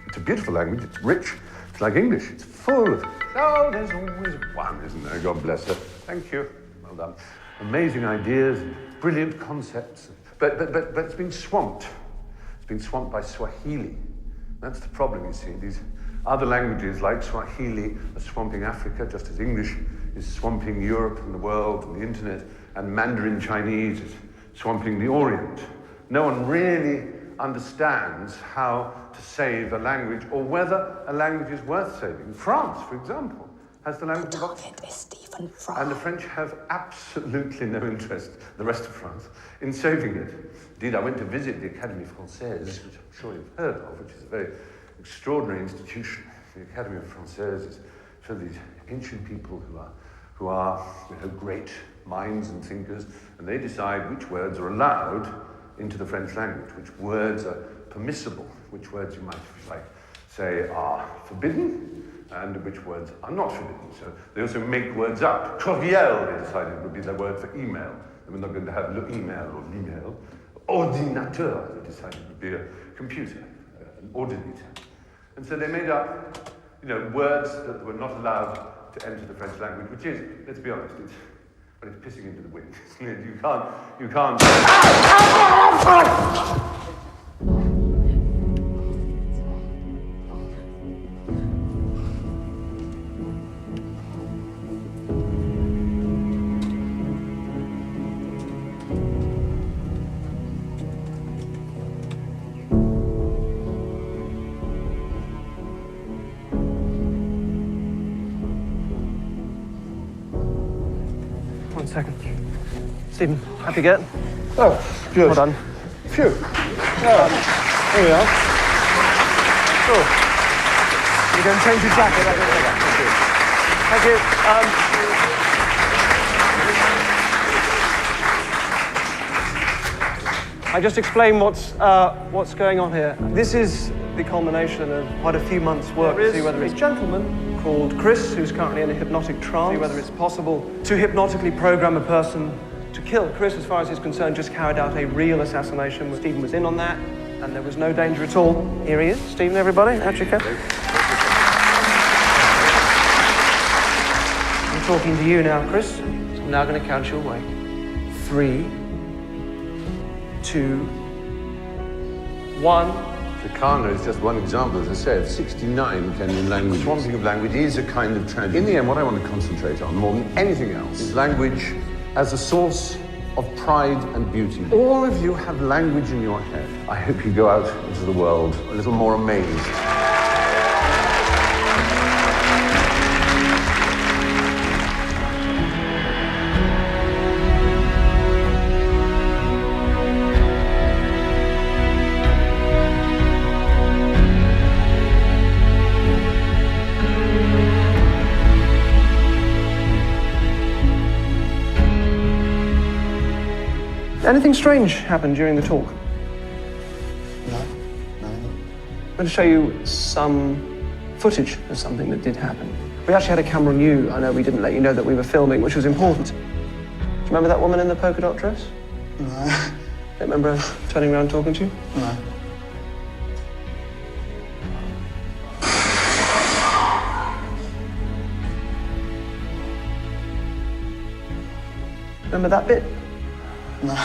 P: It's a beautiful language, it's rich, it's like English, it's full of, oh, there's always one, isn't there? God bless her. Thank you, well done. Amazing ideas, brilliant concepts, but it's been swamped. It's been swamped by Swahili. That's the problem, you see. These other languages like Swahili are swamping Africa, just as English is swamping Europe and the world and the internet, and Mandarin Chinese is swamping the Orient. No one really understands how to save a language or whether a language is worth saving. France, for example, has the language of Oxford.
O: Is Stephen Fry.
P: And the French have absolutely no interest, the rest of France, in saving it. Indeed, I went to visit the Académie Française, which I'm sure you've heard of, which is a very extraordinary institution. The Académie Française is for these ancient people who are great minds and thinkers, and they decide which words are allowed into the French language, which words are permissible, which words you might, if you like, say are forbidden, and which words are not forbidden. So they also make words up. Courriel, they decided, would be the word for email. They were not going to have le email or l'email. Ordinateur, they decided, would be a computer, an ordinateur. And so they made up, words that were not allowed to enter the French language, which is, let's be honest, it's pissing into the wind. You can't.
B: One second. Stephen, happy get?
P: Oh, good.
B: Well done.
P: Phew. Here we are.
B: Oh. You're going to change your jacket. Thank you. I just explain what's going on here. This is the culmination of quite a few months' work to see whether it's a gentleman called Chris, who's currently in a hypnotic trance, see whether it's possible to hypnotically program a person to kill. Chris, as far as he's concerned, just carried out a real assassination. Stephen was in on that, and there was no danger at all. Here he is. Stephen, everybody, out you come. I'm talking to you now, Chris. So I'm now going to count you away. 3, 2, 1.
P: Chicana is just one example, as I said, 69 Kenyan languages. One thing of language is a kind of tragedy. In the end, what I want to concentrate on more than anything else is language as a source of pride and beauty. All of you have language in your head. I hope you go out into the world a little more amazed.
B: Anything strange happened during the talk?
H: No.
B: I'm going to show you some footage of something that did happen. We actually had a camera on you. I know we didn't let you know that we were filming, which was important. Do you remember that woman in the polka dot dress?
H: No.
B: Don't remember her turning around talking to you?
H: No.
B: Remember that bit?
H: No.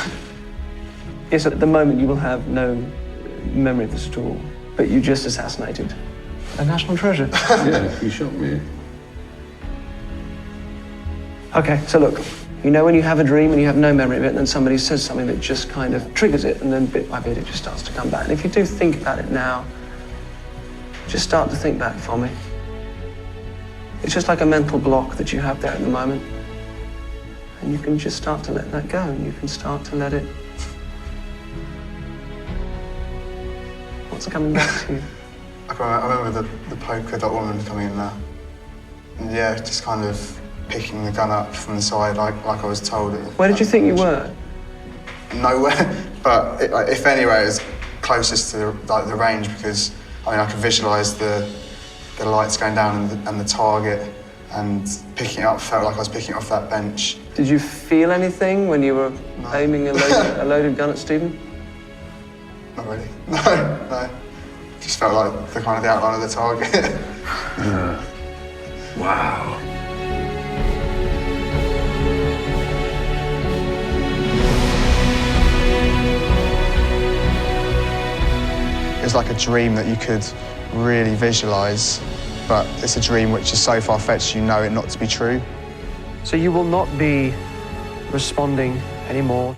B: Yes, at the moment you will have no memory of this at all, but you just assassinated a national treasure.
P: Yeah, you shot me.
B: Okay, so look, you know when you have a dream and you have no memory of it, and then somebody says something that just kind of triggers it, and then bit by bit it just starts to come back. And if you do think about it now, just start to think back for me. It's just like a mental block that you have there at the moment. And you can just start to let that go, and you can start to let it... What's coming back to you?
H: I remember the polka dot woman coming in there. And yeah, just kind of picking the gun up from the side like I was told.
B: Where did you think you were?
H: Nowhere, but if anywhere, it was closest to the range, because I could visualise the lights going down and the target, and picking it up felt like I was picking it off that bench.
B: Did you feel anything when you were aiming a loaded gun at Stephen?
H: Not really. No. Just felt like the outline of the target.
P: Wow.
H: It was like a dream that you could really visualise, but it's a dream which is so far-fetched you know it not to be true.
B: So you will not be responding anymore.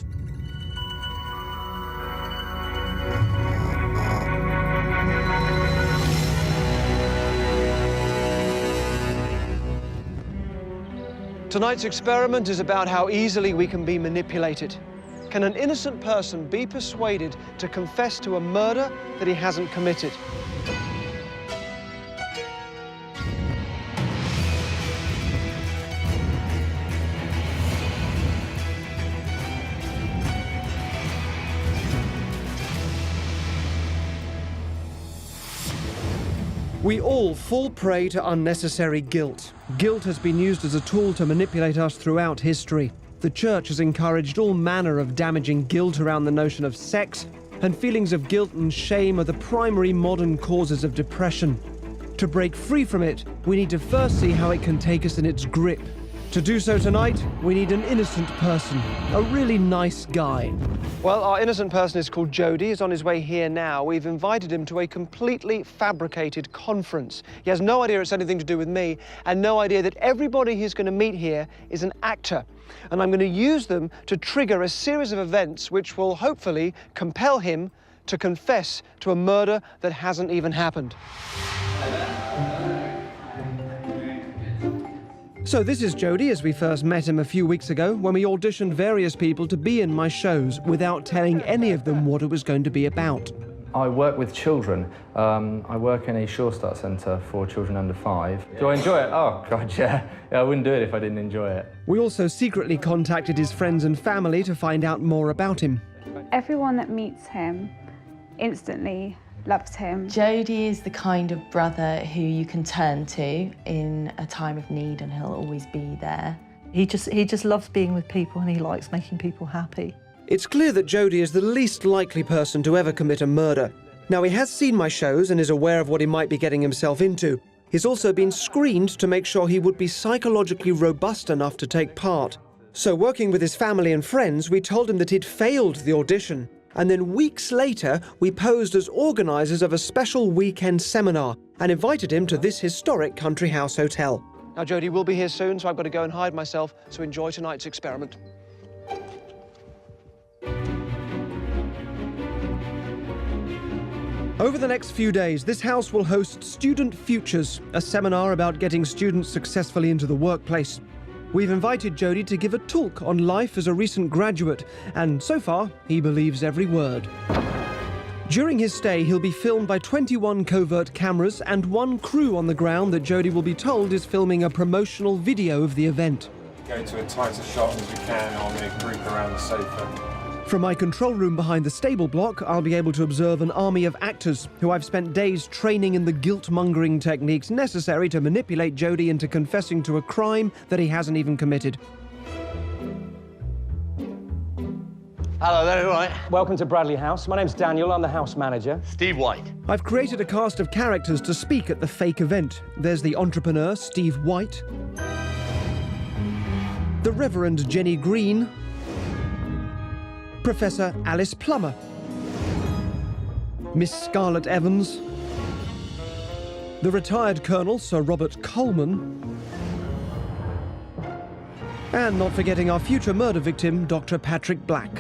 B: Tonight's experiment is about how easily we can be manipulated. Can an innocent person be persuaded to confess to a murder that he hasn't committed? We all fall prey to unnecessary guilt. Guilt has been used as a tool to manipulate us throughout history. The church has encouraged all manner of damaging guilt around the notion of sex, and feelings of guilt and shame are the primary modern causes of depression. To break free from it, we need to first see how it can take us in its grip. To do so tonight, we need an innocent person, a really nice guy. Well, our innocent person is called Jody. He's on his way here now. We've invited him to a completely fabricated conference. He has no idea it's anything to do with me, and no idea that everybody he's going to meet here is an actor. And I'm going to use them to trigger a series of events which will hopefully compel him to confess to a murder that hasn't even happened. So this is Jody, as we first met him a few weeks ago, when we auditioned various people to be in my shows without telling any of them what it was going to be about.
T: I work with children. I work in a Sure Start centre for children under 5. Do I enjoy it? Oh, God, yeah. I wouldn't do it if I didn't enjoy it.
B: We also secretly contacted his friends and family to find out more about him.
U: Everyone that meets him instantly loves him.
V: Jody is the kind of brother who you can turn to in a time of need, and he'll always be there.
W: He just loves being with people, and he likes making people happy.
B: It's clear that Jody is the least likely person to ever commit a murder. Now, he has seen my shows and is aware of what he might be getting himself into. He's also been screened to make sure he would be psychologically robust enough to take part. So, working with his family and friends, we told him that he'd failed the audition. And then weeks later, we posed as organisers of a special weekend seminar and invited him to this historic country house hotel. Now, Jody will be here soon, so I've got to go and hide myself, so enjoy tonight's experiment. Over the next few days, this house will host Student Futures, a seminar about getting students successfully into the workplace. We've invited Jody to give a talk on life as a recent graduate, and so far, he believes every word. During his stay, he'll be filmed by 21 covert cameras and one crew on the ground that Jody will be told is filming a promotional video of the event.
X: Go to a tighter shot as we can on the group around the sofa.
B: From my control room behind the stable block, I'll be able to observe an army of actors who I've spent days training in the guilt-mongering techniques necessary to manipulate Jody into confessing to a crime that he hasn't even committed.
Y: Hello there, all right?
B: Welcome to Bradley House. My name's Daniel, I'm the house manager.
Y: Steve White.
B: I've created a cast of characters to speak at the fake event. There's the entrepreneur, Steve White, the Reverend Jenny Green, Professor Alice Plummer, Miss Scarlett Evans, the retired Colonel Sir Robert Coleman, and not forgetting our future murder victim, Dr. Patrick Black.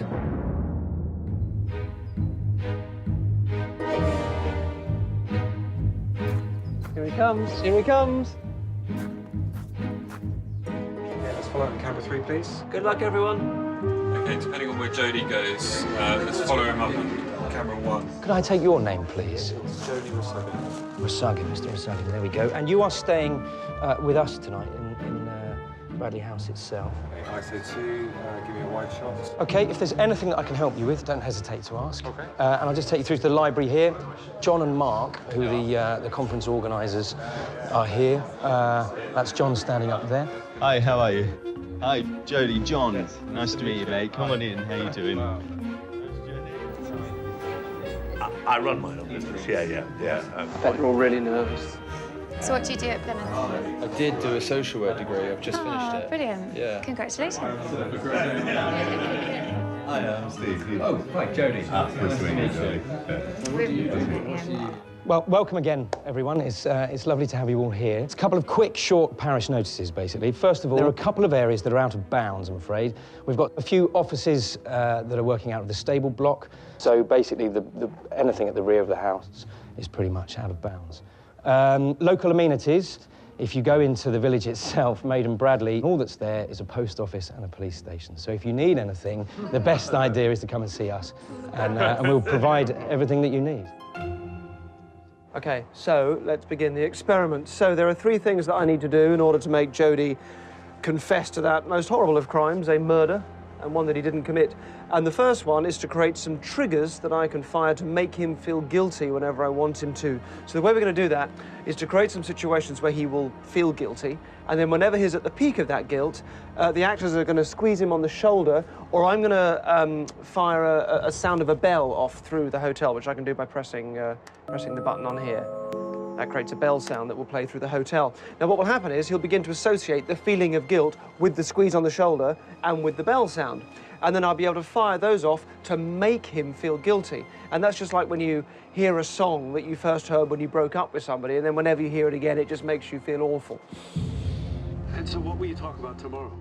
B: Here he comes, here he comes.
X: Yeah, let's follow up on camera 3, please.
B: Good luck, everyone.
X: Okay, depending on where Jody goes, let's follow him up on camera 1.
B: Could I take your name, please?
X: Jody Rasagin.
B: Rasagin, Mr. Rasagin, there we go. And you are staying with us tonight in Bradley House itself.
X: I say 2, give me a wide shot.
B: Okay, if there's anything that I can help you with, don't hesitate to ask.
X: Okay.
B: And I'll just take you through to the library here. John and Mark, who the conference organisers, are here. That's John standing up there.
D: Hi, how are you? Hi, Jody, John. Nice to meet you, mate. Come on in. How you doing?
Y: I run my own business, yeah.
B: I bet you're all really nervous.
Z: So what do you do at Plymouth?
I: I did do a social work degree. I've just finished it.
Z: Brilliant.
I: Yeah.
Z: Congratulations.
Y: Hi, I'm Steve.
I: Oh, hi, Jody.
Y: Nice to meet you, Jody.
B: Well, welcome again, everyone. It's lovely to have you all here. It's a couple of quick, short parish notices, basically. First of all, there are a couple of areas that are out of bounds, I'm afraid. We've got a few offices that are working out of the stable block. So basically, anything at the rear of the house is pretty much out of bounds. Local amenities. If you go into the village itself, Maiden Bradley, all that's there is a post office and a police station. So if you need anything, the best idea is to come and see us, and we'll provide everything that you need. Okay, so let's begin the experiment. So there are 3 things that I need to do in order to make Jody confess to that most horrible of crimes, a murder, and one that he didn't commit. And the first one is to create some triggers that I can fire to make him feel guilty whenever I want him to. So the way we're going to do that is to create some situations where he will feel guilty, and then whenever he's at the peak of that guilt, the actors are going to squeeze him on the shoulder, or I'm going to fire a sound of a bell off through the hotel, which I can do by pressing the button on here. That creates a bell sound that will play through the hotel. Now, what will happen is he'll begin to associate the feeling of guilt with the squeeze on the shoulder and with the bell sound. And then I'll be able to fire those off to make him feel guilty. And that's just like when you hear a song that you first heard when you broke up with somebody, and then whenever you hear it again, it just makes you feel awful.
X: And so what will you talk about tomorrow?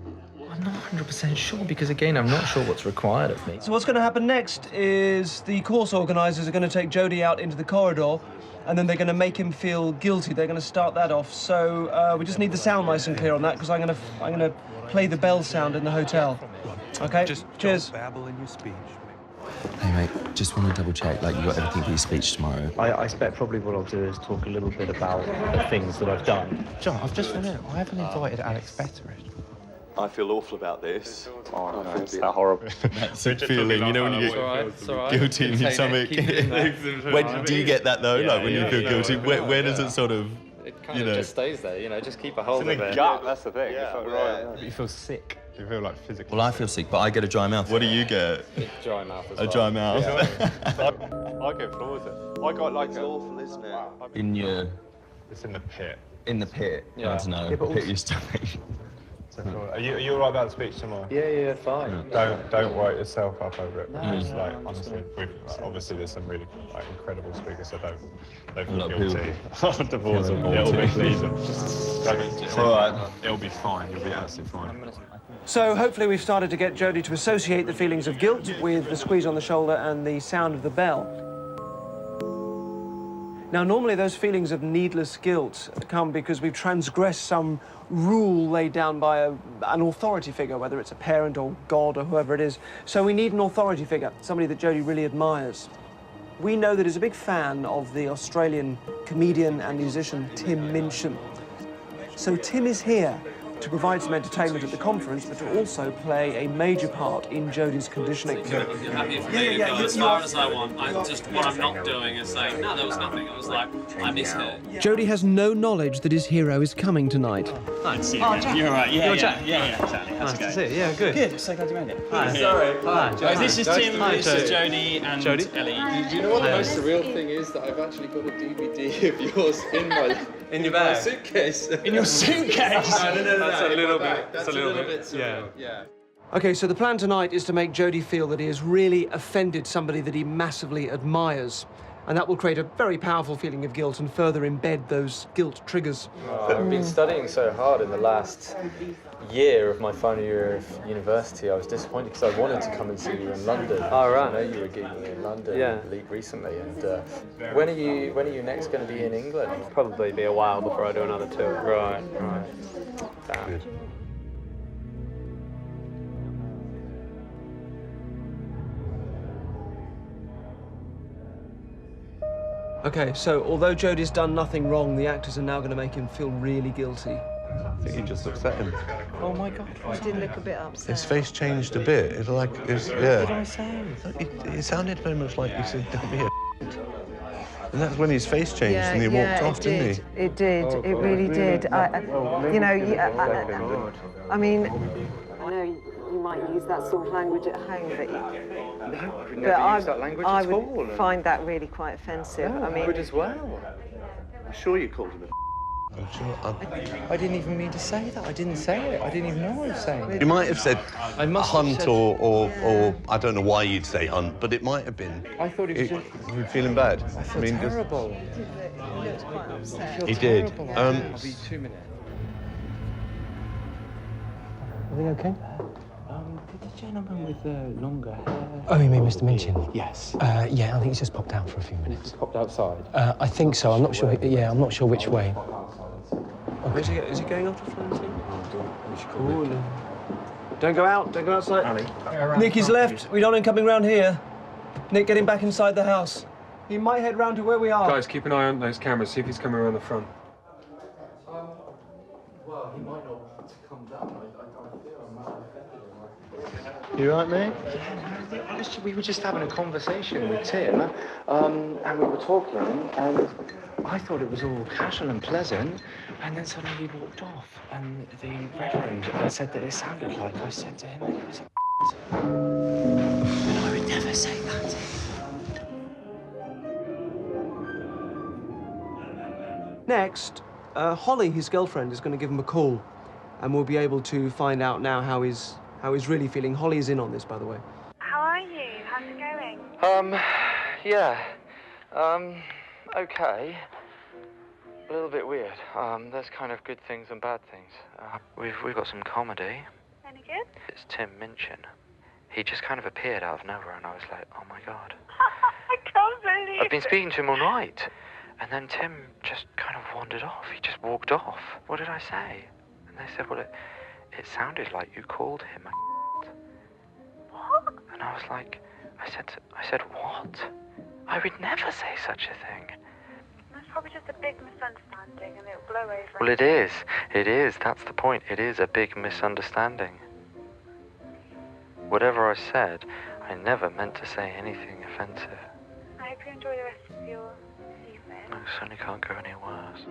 I: I'm not 100% sure because, again, I'm not sure what's required of me.
B: So what's going to happen next is the course organisers are going to take Jody out into the corridor, and then they're going to make him feel guilty. They're going to start that off. So we just need the sound nice and clear on that, because I'm going to play the bell sound in the hotel. Okay. Cheers.
X: Don't babble in your speech.
D: Hey, mate, just want to double check, like, you got everything for your speech tomorrow?
G: I expect probably what I'll do is talk a little bit about the things that I've done.
I: John, I've just found out I haven't invited Alex Betteridge.
D: I feel awful about this.
R: Oh, no, it's that horrible.
D: That sick feeling, you know, when you get guilty in your stomach. When do you get that though?
R: Yeah,
D: like when you feel guilty,
R: yeah.
D: where does it sort of,
R: It kind
D: you
R: of
D: know?
R: just stays there, you know, just keep a hold
D: It's
R: of
D: in the
R: it.
D: gut,
R: that's the thing.
D: Yeah,
R: right.
D: You feel sick.
R: You feel like physically
D: Well, I feel sick, but I get a dry mouth. What do you get?
R: Dry mouth as
D: A
R: well.
D: dry mouth.
R: I get floors. I got like
D: It's awful, isn't it? In your...
R: It's in the pit.
D: In the pit.
R: Yeah.
D: I don't know.
R: Yeah, but
D: Pit your stomach.
R: Are you all right about the speech tomorrow? Yeah, fine. Don't work yourself up over it. Because, like, honestly, obviously there's some really incredible speakers, so don't feel guilty. Divorce them. It'll be all right. It'll be fine. You'll be absolutely fine.
B: So hopefully we've started to get Jodie to associate the feelings of guilt with the squeeze on the shoulder and the sound of the bell. Now, normally those feelings of needless guilt come because we've transgressed some rule laid down by an authority figure, whether it's a parent or God or whoever it is. So we need an authority figure, somebody that Jodie really admires. We know that he's a big fan of the Australian comedian and musician Tim Minchin. So Tim is here to provide some entertainment at the conference, but to also play a major part in Jodie's conditioning.
C: I'm happy for me to go as far as I want. What I'm not doing is saying, no, there was nothing. I was like, I miss her.
B: Jodie has no knowledge that his hero is coming tonight.
C: Nice to see you,
B: Oh,
C: man.
B: Jack.
C: You're all right. Yeah,
B: You're
C: yeah,
B: Jack.
C: yeah, Charlie. How's it going?
B: to see you. Yeah, good.
C: Good. So glad you made it.
B: Hi.
C: Sorry.
B: Hi.
C: Oh, this is Tim,
B: Hi,
C: this is Jodie, and Ellie.
E: Do you know what the most surreal thing is? That I've actually got a DVD of yours in my
C: your
E: my
C: bag?
E: suitcase.
C: In your suitcase?
E: No.
C: That's a little bit.
E: That's a little bit surreal. Yeah.
B: Okay, so the plan tonight is to make Jodie feel that he has really offended somebody that he massively admires. And that will create a very powerful feeling of guilt and further embed those guilt triggers.
T: I've been studying so hard in the last year of my final year of university. I was disappointed because I wanted to come and see you in London.
R: Oh, right.
T: I know you were gigging in London
R: Yeah.
T: recently. And when are you next going to be in England?
R: Probably be a while before I do another tour.
T: Right.
R: Damn.
B: Okay, so although Jodie's done nothing wrong, the actors are now going to make him feel really guilty.
F: I think he just upset him.
O: Oh my God, he did look a bit upset.
F: His face changed a bit. It's like, it's,
O: What
F: yeah.
O: did I say?
F: It sounded very much like you said, don't be a And that's when his face changed and he walked off, didn't he?
O: It did. It really did. I mean, I know you might use that sort of language at home, but
T: I would never use that language
O: I
T: at all.
O: would find that really quite offensive.
T: No,
O: I mean,
T: I would as well.
F: I'm sure you called him a I'm sure.
T: I didn't even mean to say that. I didn't say it. I didn't even know what I was saying.
F: You might have said
T: must have
F: hunt
T: said-
F: or I don't know why you'd say hunt, but it might have been.
T: I thought it was just...
F: You were feeling bad?
T: I feel terrible.
F: He did.
T: I'll be 2 minutes.
B: Are they okay?
T: Did the gentleman with the longer hair...
J: Oh, you mean Mr. Minchin?
T: Yes.
J: Yeah, I think he's just popped out for a few minutes.
T: Just popped outside?
J: I think so. I'm not sure. Yeah, I'm not sure which way.
B: Is he going off the phone too? Don't go out. Don't go outside. Nick, he's left. We don't want him coming round here. Nick, get him back inside the house. He might head round to where we are.
X: Guys, keep an eye on those cameras. See if he's coming around the front.
T: Well, he might not want to come down. I feel I might have offended him.
F: You right, mate?
T: Yeah, we were just having a conversation with Tim, and we were talking, and I thought it was all casual and pleasant, and then suddenly he walked off, and the Reverend said that it sounded like I said to him that he was a and I would never say that to him.
B: Next, Holly, his girlfriend, is going to give him a call, and we'll be able to find out now how he's really feeling. Holly is in on this, by the way.
K: How are you? How's it going?
T: Okay. A little bit weird. There's kind of good things and bad things. We've got some comedy.
K: Any good?
T: It's Tim Minchin. He just kind of appeared out of nowhere, and I was like, oh my God.
K: I can't believe
T: I've been speaking to him all night, and then Tim just kind of wandered off. He just walked off. What did I say? And they said, well, it sounded like you called him a
K: What?
T: And I was like, I said, what? I would never say such a thing.
K: That's probably just a big misunderstanding and it'll blow over.
T: Well, it is. It is. That's the point. It is a big misunderstanding. Whatever I said, I never meant to say anything offensive.
K: I hope you enjoy the rest of your evening.
T: I certainly can't go any worse.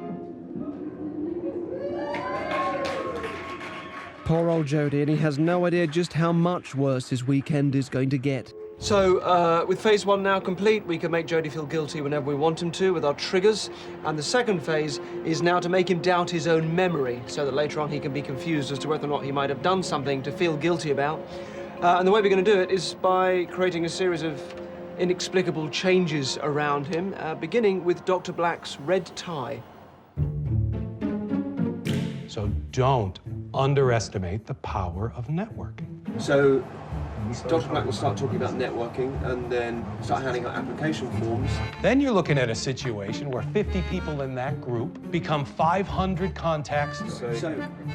B: Poor old Jodie, and he has no idea just how much worse his weekend is going to get. So, with phase 1 now complete, we can make Jodie feel guilty whenever we want him to with our triggers. And the second phase is now to make him doubt his own memory, so that later on he can be confused as to whether or not he might have done something to feel guilty about. And the way we're going to do it is by creating a series of inexplicable changes around him, beginning with Dr. Black's red tie.
A: So don't underestimate the power of networking.
B: So, Dr. Black will start talking about networking and then start handing out application forms.
A: Then you're looking at a situation where 50 people in that group become 500 contacts.
B: So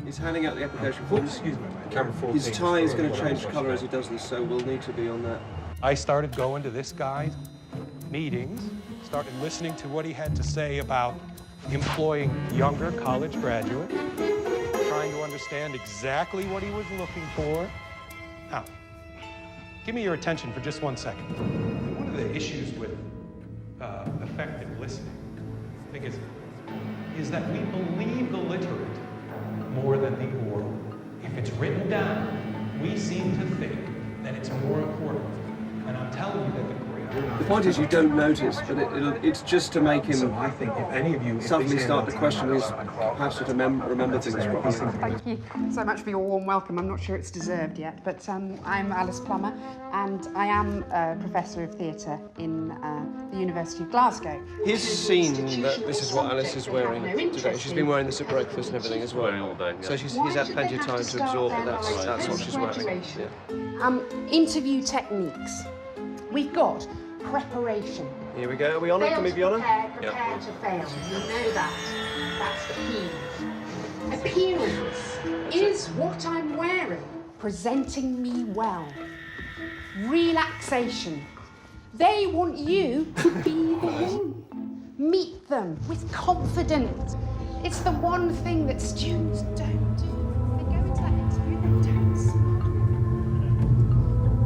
B: he's handing out the application forms.
A: Excuse me, camera 14.
B: His tie is going to change colour as he does this, so we'll need to be on that.
A: I started going to this guy's meetings, started listening to what he had to say about employing younger college graduates, trying to understand exactly what he was looking for. Now, give me your attention for just 1 second. One of the issues with effective listening, I think, is that we believe the literate more than the oral. If it's written down, we seem to think that it's more important. And I'm telling you that
B: The point is you don't notice, but it's just to make him
A: so I think if any of you
B: suddenly start to question his capacity to remember things properly.
L: Thank you so much for your warm welcome. I'm not sure it's deserved yet, but I'm Alice Plummer, and I am a professor of theatre in the University of Glasgow.
B: He's seen that this is what Alice is wearing today. She's been wearing this at breakfast and everything as well.
X: All day, yeah.
B: So he's had plenty of time to absorb that that's what she's wearing. Yeah.
L: Interview techniques. We've got preparation.
B: Here we go. Are we on it? Can we be on it?
L: Prepare to fail. You know that. That's the key. Appearance. Is what I'm wearing presenting me well? Relaxation. They want you to be the one. Meet them with confidence. It's the one thing that students don't do. They go into that interview and they don't smile.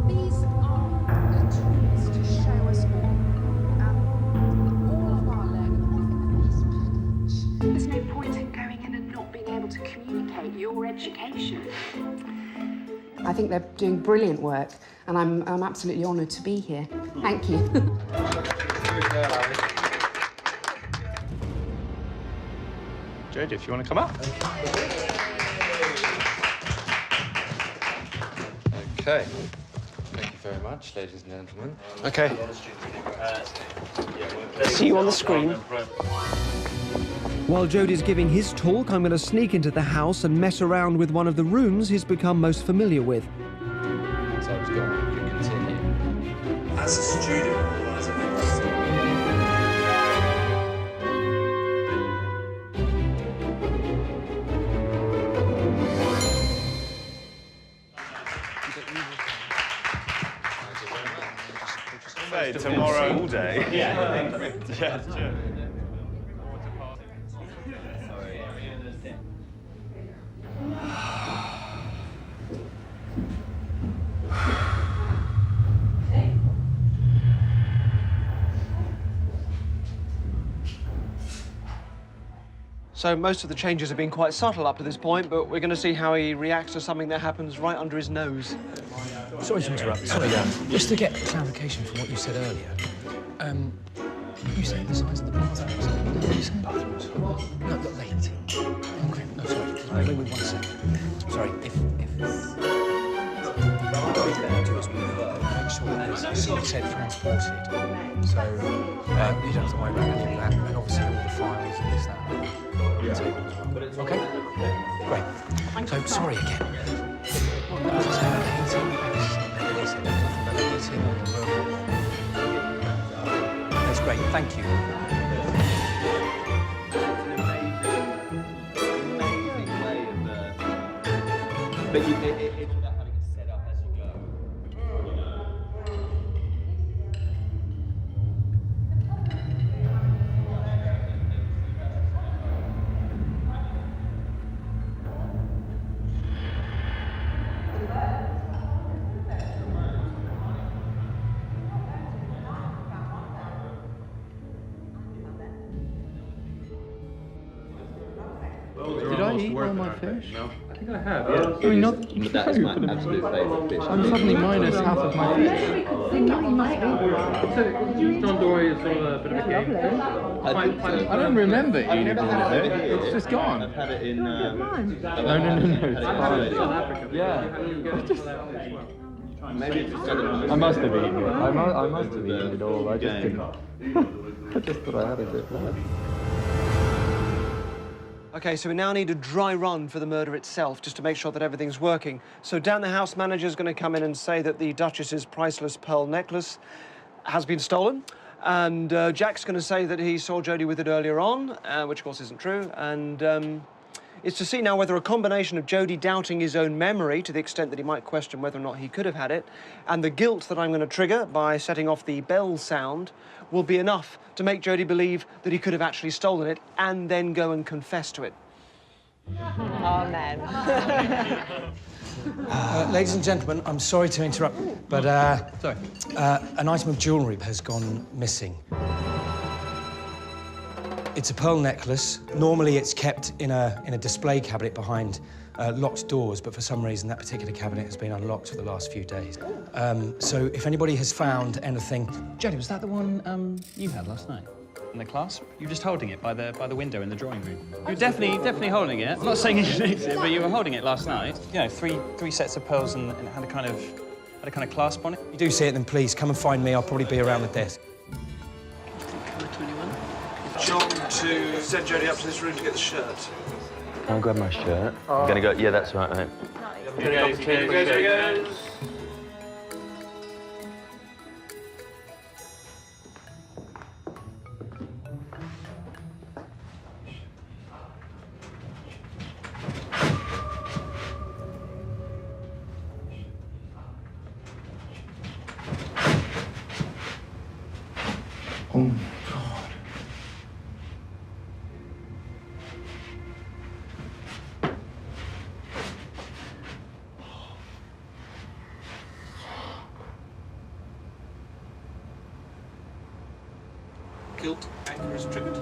L: These are the tools to show us all of our learning off in a nice package. There's no point in going in and not being able to communicate your education. I think they're doing brilliant work, and I'm absolutely honoured to be here. Thank you.
A: Jodie, if you want to come up.
T: Okay. Thank you very much, ladies and gentlemen.
B: Okay. See you on the screen. While Jodie's giving his talk, I'm going to sneak into the house and mess around with one of the rooms he's become most familiar with.
T: So I was going to continue.
M: As a student or as a
D: tomorrow all day. Yeah.
B: So most of the changes have been quite subtle up to this point, but we're going to see how he reacts to something that happens right under his nose.
J: Sorry to interrupt. Sorry, just to get clarification from what you said earlier. You said the size of the bathroom. What did you say? Bathrooms. No, the late. Okay. No, sorry. Wait 1 second. Sorry. If make sure that this is said transported. So you don't have to worry about any of that, and obviously all the files and this, that, and that. Okay. Great. So sorry again. That's great, thank you.
B: But it's about having it set up as you go.
I: I eat all my fish?
E: No.
I: I think I have, yeah. I mean, not.
E: But that is my absolute favourite fish.
I: I'm suddenly minus half of my fish. John Dory is sort of a bit of a game. I don't remember eating all of it. It's just gone.
E: I've had it in.
I: No. It's fine.
E: Yeah. Maybe it's just
I: I must have eaten it. I must have eaten it all. I just didn't. I just thought I had a bit left.
B: Okay, so we now need a dry run for the murder itself, just to make sure that everything's working. So Dan, the house manager, is going to come in and say that the Duchess's priceless pearl necklace has been stolen. And Jack's going to say that he saw Jodie with it earlier on, which of course isn't true. And it's to see now whether a combination of Jodie doubting his own memory to the extent that he might question whether or not he could have had it, and the guilt that I'm going to trigger by setting off the bell sound will be enough to make Jodie believe that he could have actually stolen it and then go and confess to it.
H: Amen.
J: Ladies and gentlemen, I'm sorry to interrupt, but an item of jewellery has gone missing. It's a pearl necklace. Normally it's kept in a display cabinet behind locked doors, but for some reason that particular cabinet has been unlocked for the last few days. So if anybody has found anything...
N: Jodie, was that the one you had last night? In the class? You were just holding it by the window in the drawing room. You were definitely holding it. I'm not saying you did it, but you were holding it last night. You know, three sets of pearls and it had a kind of clasp on it.
J: If you do see it, then please come and find me. I'll probably be around the desk.
B: John to send Jodie up to this room to get the shirt.
D: I'll grab my shirt. I'm gonna go. Yeah, that's right, mate.
B: Here he goes.
J: Oh, my God.
B: Guilt, anger is triggered.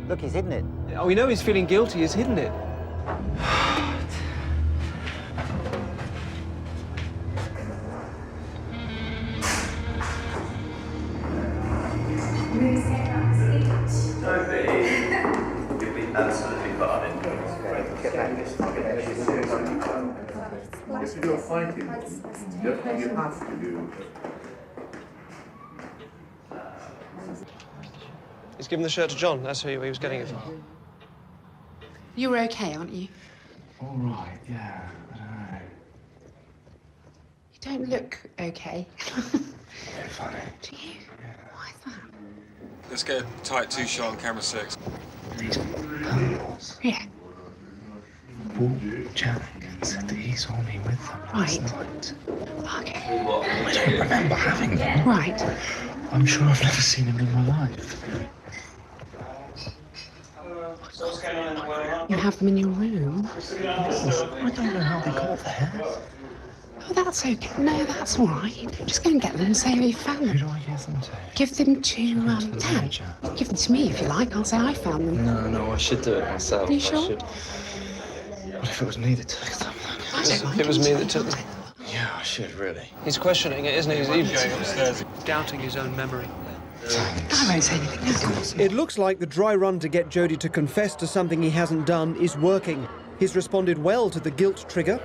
P: Look, he's hidden it.
B: Oh, we know he's feeling guilty. He's hidden it.
M: You'll be absolutely fine. Get back. If you're fighting, you have to do.
B: He's given the shirt to John. That's who he was getting it from.
L: You're okay, aren't you?
J: All right, yeah, I don't know.
L: You don't look okay.
J: Yeah, funny.
L: Do you? Why is that?
X: Let's get a tight two shot on camera 6.
J: These pearls.
L: Yeah.
J: Jack said that he saw me with them last night.
L: Okay.
J: I don't remember having them.
L: Right.
J: I'm sure I've never seen him in my life.
L: You have them in your room?
J: I don't know how they got there.
L: Oh, that's okay. No, that's all right. Just go and get them and say where you found them.
J: Who do I give them to?
L: Give them to, Dan. Give them to me if you like. I'll say I found them.
E: No, I should do it myself.
L: Are you sure?
E: I should.
J: What if it was me that took them?
L: I don't mind.
B: It was me that took them.
J: Yeah, I should, really.
B: He's questioning it, isn't he? He's going upstairs, doubting his own memory.
L: I won't say anything.
B: It looks like the dry run to get Jodie to confess to something he hasn't done is working. He's responded well to the guilt trigger.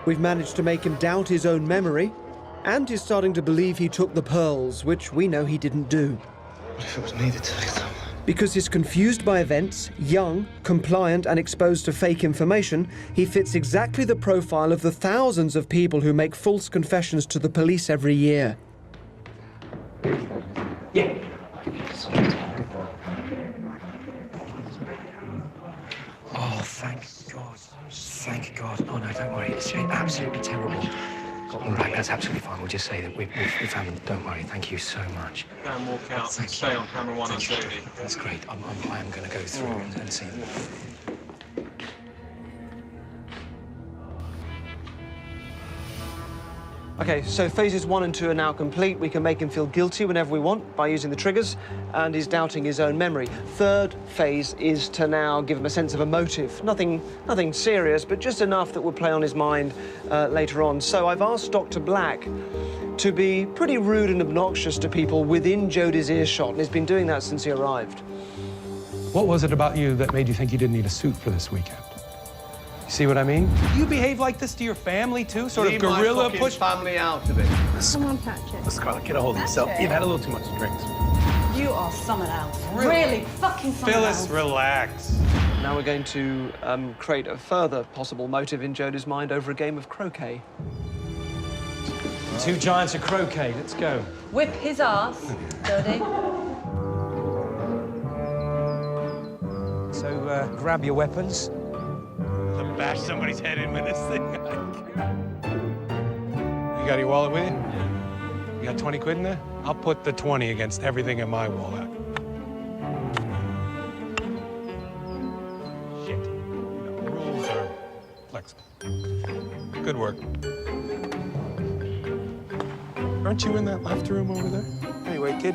B: We've managed to make him doubt his own memory, and he's starting to believe he took the pearls, which we know he didn't do.
J: What if it was me that took them?
B: Because he's confused by events, young, compliant, and exposed to fake information, he fits exactly the profile of the thousands of people who make false confessions to the police every year.
J: Yeah. Oh, thank God. Thank God. Oh, no, don't worry. It's absolutely terrible. Got them back. That's absolutely fine. We'll just say that we found them. Don't worry. Thank you so much.
X: Go and walk out and stay on camera 1 on Jodie.
J: That's great. I am going to go through and see them.
B: Okay, so phases 1 and 2 are now complete. We can make him feel guilty whenever we want by using the triggers, and he's doubting his own memory. Third phase is to now give him a sense of a motive. Nothing serious, but just enough that will play on his mind later on. So I've asked Dr. Black to be pretty rude and obnoxious to people within Jodie's earshot, and he's been doing that since he arrived.
A: What was it about you that made you think you didn't need a suit for this weekend? You see what I mean? You behave like this to your family, too? Sort of guerrilla push...
F: family out of it.
Z: Come on, Patrick.
F: Scarlett, get a hold of yourself. You've had a little too much to drink.
O: You are someone else. Really fucking someone else.
A: Phyllis, relax.
B: Now we're going to create a further possible motive in Jodie's mind over a game of croquet.
J: 2 giants of croquet. Let's go.
O: Whip his ass, Jodie.
J: So, grab your weapons.
A: Bash somebody's head in with this thing. You got your wallet with you? You got 20 quid in there? I'll put the 20 against everything in my wallet. Shit. The rules are flexible. Good work. Aren't you in that left room over there? Anyway, kid.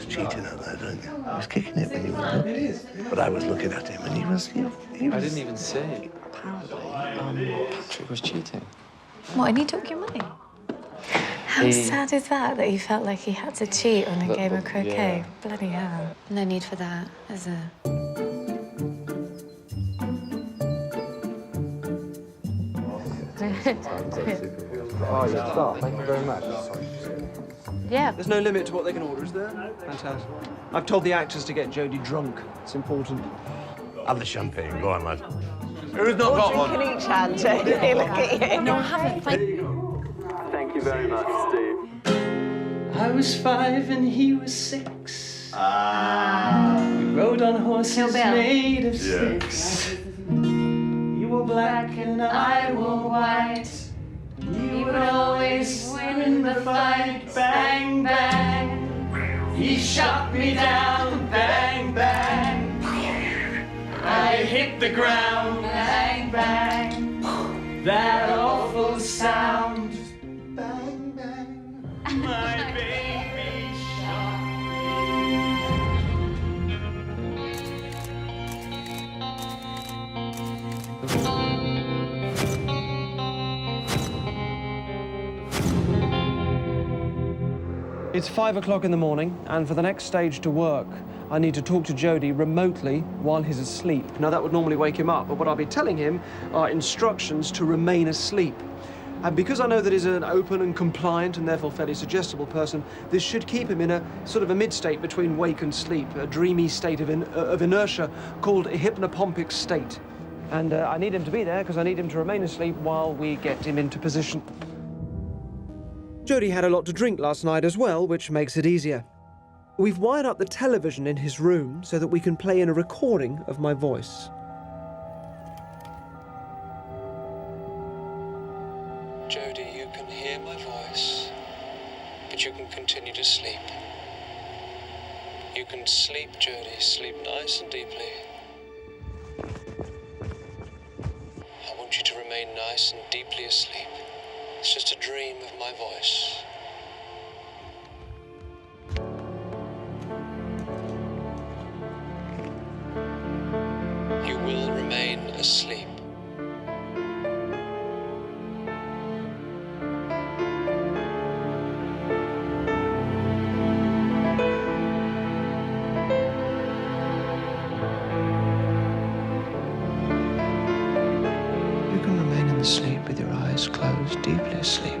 F: Cheating at that, don't you? He was kicking it when you were looking. But I was looking at him and he was...
E: I didn't even say. Apparently, Patrick was cheating.
Z: What, and he took your money? How sad is that he felt like he had to cheat on a game of croquet?
E: Yeah.
Z: Bloody hell. No need for that, is there?
B: Oh, you're a star. Thank you very much.
Z: Yeah.
B: There's no limit to what they can order, is there? Fantastic. I've told the actors to get Jodie drunk. It's important.
F: Have the champagne. Go on, lad.
B: Who's not got one?
O: Drinking each hand, Jodie. Look at you.
Z: No, I haven't.
M: Thank you very much, Steve.
N: I was 5 and he was 6. We rode on horses made of sticks. You were black and I were white. You would always win the fight. Bang, bang. He shot me down. Bang, bang. I hit the ground. Bang, bang. That awful sound. Bang, bang. My baby shot
B: It's 5 o'clock in the morning, and for the next stage to work, I need to talk to Jodie remotely while he's asleep. Now, that would normally wake him up, but what I'll be telling him are instructions to remain asleep. And because I know that he's an open and compliant and therefore fairly suggestible person, this should keep him in a sort of a mid-state between wake and sleep, a dreamy state of inertia called a hypnopompic state. And I need him to be there because I need him to remain asleep while we get him into position. Jodie had a lot to drink last night as well, which makes it easier. We've wired up the television in his room so that we can play in a recording of my voice.
J: Jodie, you can hear my voice, but you can continue to sleep. You can sleep, Jodie, sleep nice and deeply. I want you to remain nice and deeply asleep. It's just a dream of my voice. You will remain asleep. You can remain in the sleep with your eyes closed, deeply asleep.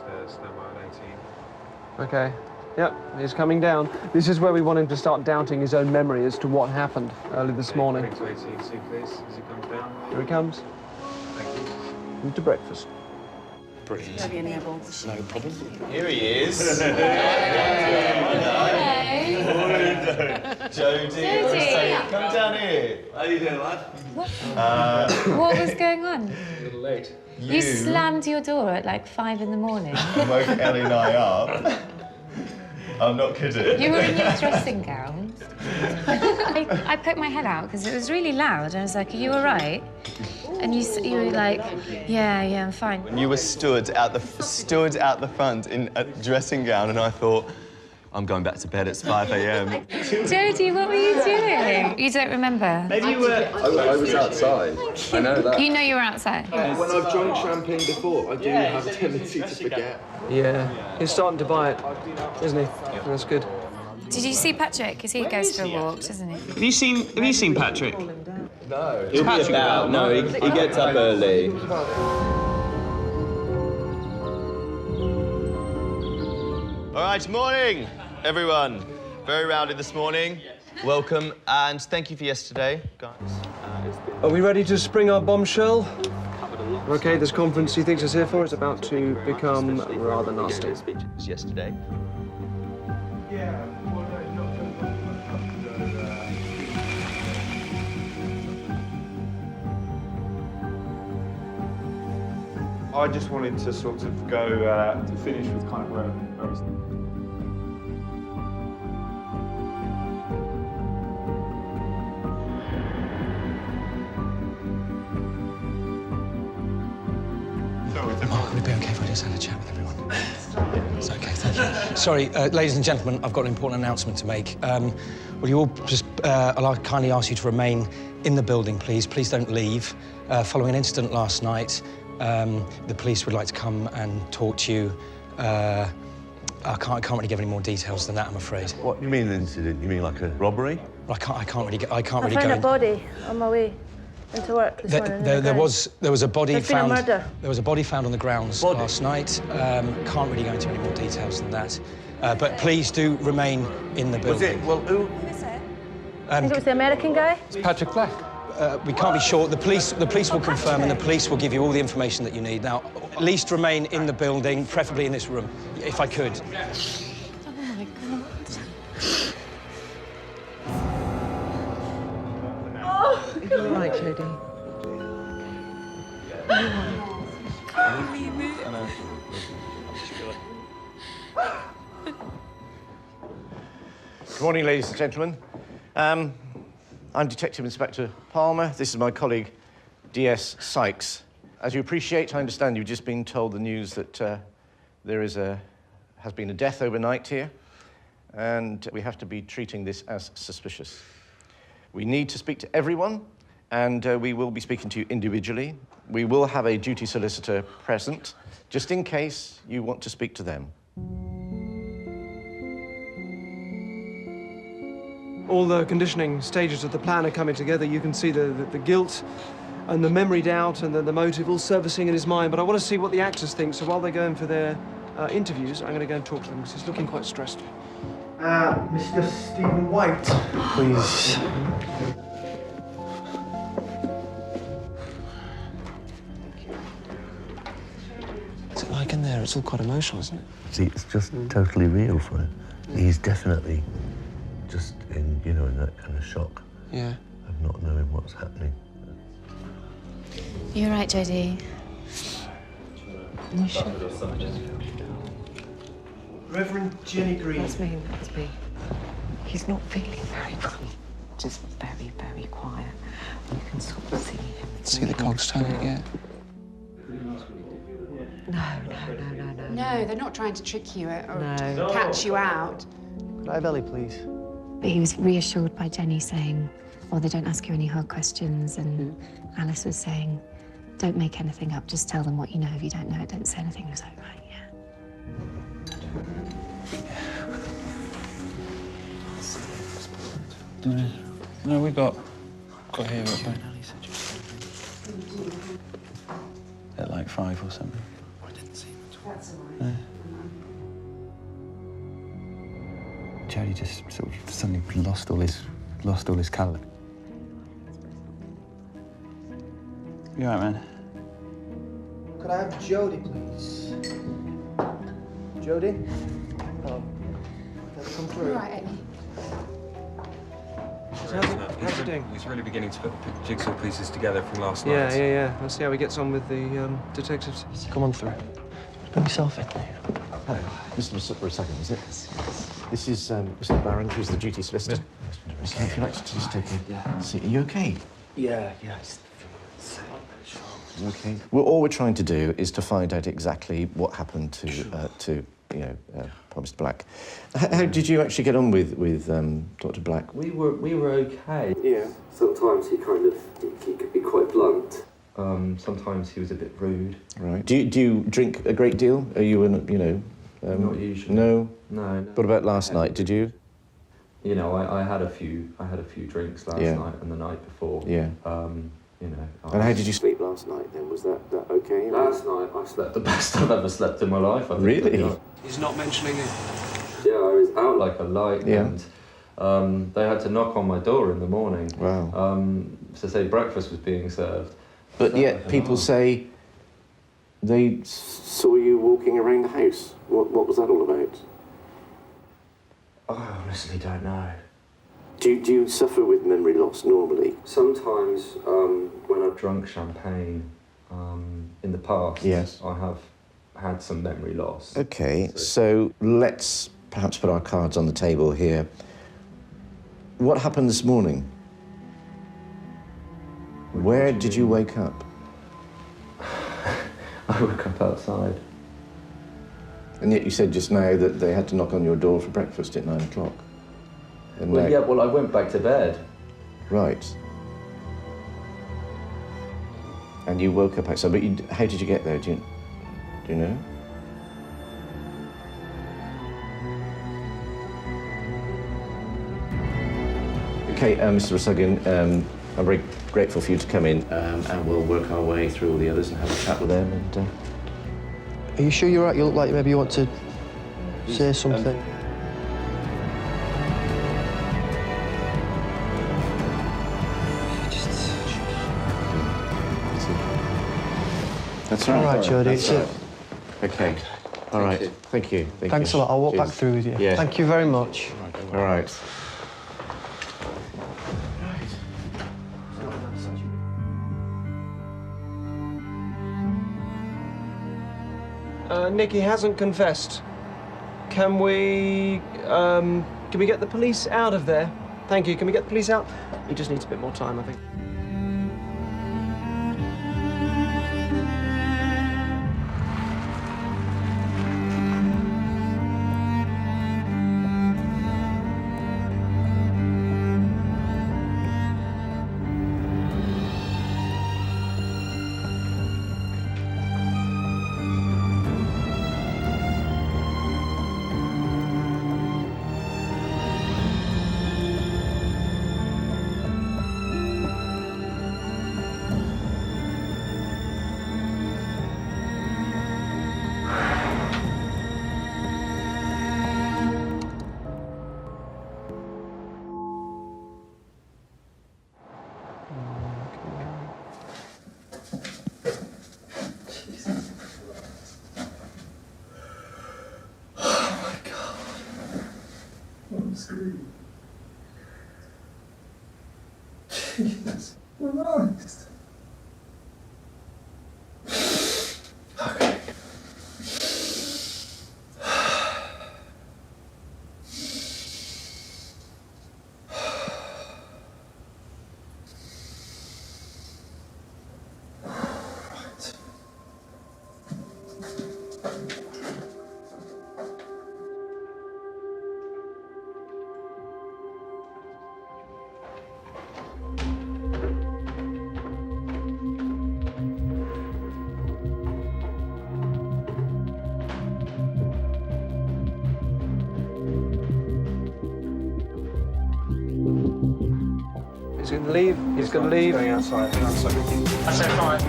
R: downstairs, stairwell 18.
B: Okay. Yep, he's coming down. This is where we want him to start doubting his own memory as to what happened early this morning.
R: To 18, see please, as he comes down.
B: Here he comes.
R: Thank you.
B: Into breakfast.
R: Brilliant.
D: No problem. Here he is. Jodie, come down here. How you doing, lad?
Z: What was going on?
R: A little late.
Z: You slammed your door at like 5 in the morning.
D: Woke Ellie and I up. I'm not kidding.
Z: You were in your dressing gown. I poked my head out because it was really loud. I was like, "Are you all right?" And you were like, "Yeah, I'm fine."
D: And you were stood at the front in a dressing gown, and I thought, I'm going back to bed. It's 5 a.m.
Z: Jodie, what were you doing? You don't remember?
E: Maybe you were... I was outside. I know that.
Z: You know you were outside?
E: When I've drunk champagne before, I do have a tendency to forget.
B: Yeah, he's starting to buy it, isn't he? That's good.
Z: Did you see Patrick? Because he goes for walks, doesn't he?
N: Have you seen Patrick?
E: No.
M: He'll be about. No, he gets up early.
D: All right, morning, everyone. Very rowdy this morning. Welcome, and thank you for yesterday, guys.
B: Are we ready to spring our bombshell? Okay, this conference he thinks is here for is about to become rather nasty.
D: It was yesterday.
R: I just wanted to sort of go to finish with kind of where I was.
J: Mark, would it be okay if I just had a chat with everyone? It's okay, thank you. Sorry, ladies and gentlemen, I've got an important announcement to make. Will you all just, I'll kindly ask you to remain in the building, please. Please don't leave. Following an incident last night, the police would like to come and talk to you. I can't really give any more details than that, I'm afraid.
F: What do you mean an incident? You mean like a robbery?
J: I can't really
H: I
J: go
H: found a
J: in.
H: body on my way into work this morning.
J: There was a body
H: There's been a
J: found.
H: murder.
J: There was a body found on the grounds last night. Can't really go into any more details than that. But please do remain in the building.
F: Was it? Well, who?
H: I think it was the American guy.
J: It's Patrick Black. We can't be sure. The police will confirm, and the police will give you all the information that you need. Now, at least remain in the building, preferably in this room, if I could.
Z: Oh my God.
O: Are you all right, Jodie?
Q: Good morning, ladies and gentlemen. I'm Detective Inspector Palmer. This is my colleague, DS Sykes. As you appreciate, I understand you've just been told the news that there has been a death overnight here, and we have to be treating this as suspicious. We need to speak to everyone, and we will be speaking to you individually. We will have a duty solicitor present, just in case you want to speak to them.
B: All the conditioning stages of the plan are coming together. You can see the guilt and the memory doubt and the motive all surfacing in his mind. But I want to see what the actors think. So while they're going for their interviews, I'm going to go and talk to them because he's looking quite stressed.
S: Mr. Stephen White, please.
B: What's it like in there? It's all quite emotional, isn't it?
F: See, it's just totally real for him. He's definitely just in, you know, in that kind of shock.
B: Yeah.
F: Of not knowing what's happening.
Z: You're right, Jodie. You sure?
S: Reverend Jenny Green.
O: That's me. He's not feeling very well. Just very, very quiet. You can sort of see him.
J: See the cogs turning yet?
L: No, they're not trying to trick you or catch you out.
S: Could I have Ellie, please?
Z: But he was reassured by Jenny saying, well, they don't ask you any hard questions, and Alice was saying, don't make anything up, just tell them what you know. If you don't know it, don't say anything. He was like, right, yeah.
N: No, we got here at like 5 or something.
J: I didn't see him at
L: That's all right.
C: Jody just sort of suddenly lost all his colour.
N: You all right, man?
S: Could I have Jody, please? Jody? Oh. Come through.
L: All right, Eddie.
B: How's he doing?
G: He's really beginning to put the jigsaw pieces together from last night.
B: Yeah. Let's see how he gets on with the detectives.
S: Come on through. Put yourself in.
Q: Hello, Mr. Russell, is it? This is Mr. Barron, who's the duty solicitor. If you'd like to just take a seat. Are you okay?
S: Yeah.
Q: Okay. Well, all we're trying to do is to find out exactly what happened to poor Mr. Black. How did you actually get on with Dr. Black?
G: We were okay.
B: Yeah.
G: Sometimes he could be quite blunt. Sometimes he was a bit rude.
Q: Right. Do you drink a great deal? Are you
G: Not usually.
Q: No.
G: No.
Q: What about last night? Did you?
G: You know, I had a few drinks last night and the night before.
Q: Yeah. And how did you sleep last night then? Was that okay?
G: Last night I slept the best I've ever slept in my life. I think,
Q: Really?
B: He's not mentioning it.
G: Yeah, I was out like a light,
Q: Yeah.
G: and they had to knock on my door in the morning.
Q: Wow.
G: To say breakfast was being served.
Q: But yet people say they saw you walking around the house. What was that all about?
G: I honestly don't know.
Q: Do you suffer with memory loss normally?
G: Sometimes when I've drunk champagne in the past,
Q: Yes.
G: I have had some memory loss.
Q: Okay, so let's perhaps put our cards on the table here. What happened this morning? Where did you wake up?
G: I woke up outside.
Q: And yet you said just now that they had to knock on your door for breakfast at 9 o'clock. And
G: Well,
Q: now-
G: yeah, well, I went back to bed.
Q: Right. And you woke up outside, but how did you get there? Do you know? Okay, Mr. Russell, I'm very grateful for you to come in, and we'll work our way through all the others and have a chat with them. And
S: Are you sure you're right? You look like maybe you want to say something.
Q: That's all right.
S: All right, Jody.
Q: That's all right. Okay. All right. Thank you.
S: Thanks a lot. I'll walk back through with you.
Q: Yeah.
S: Thank you very much.
Q: All right.
B: Nicky hasn't confessed. Can we get the police out of there? Thank you. Can we get the police out? He just needs a bit more time, I think.
U: Jesus Christ. Okay.
B: He's going to leave. He's going to leave.
R: Going outside.
B: That's fine.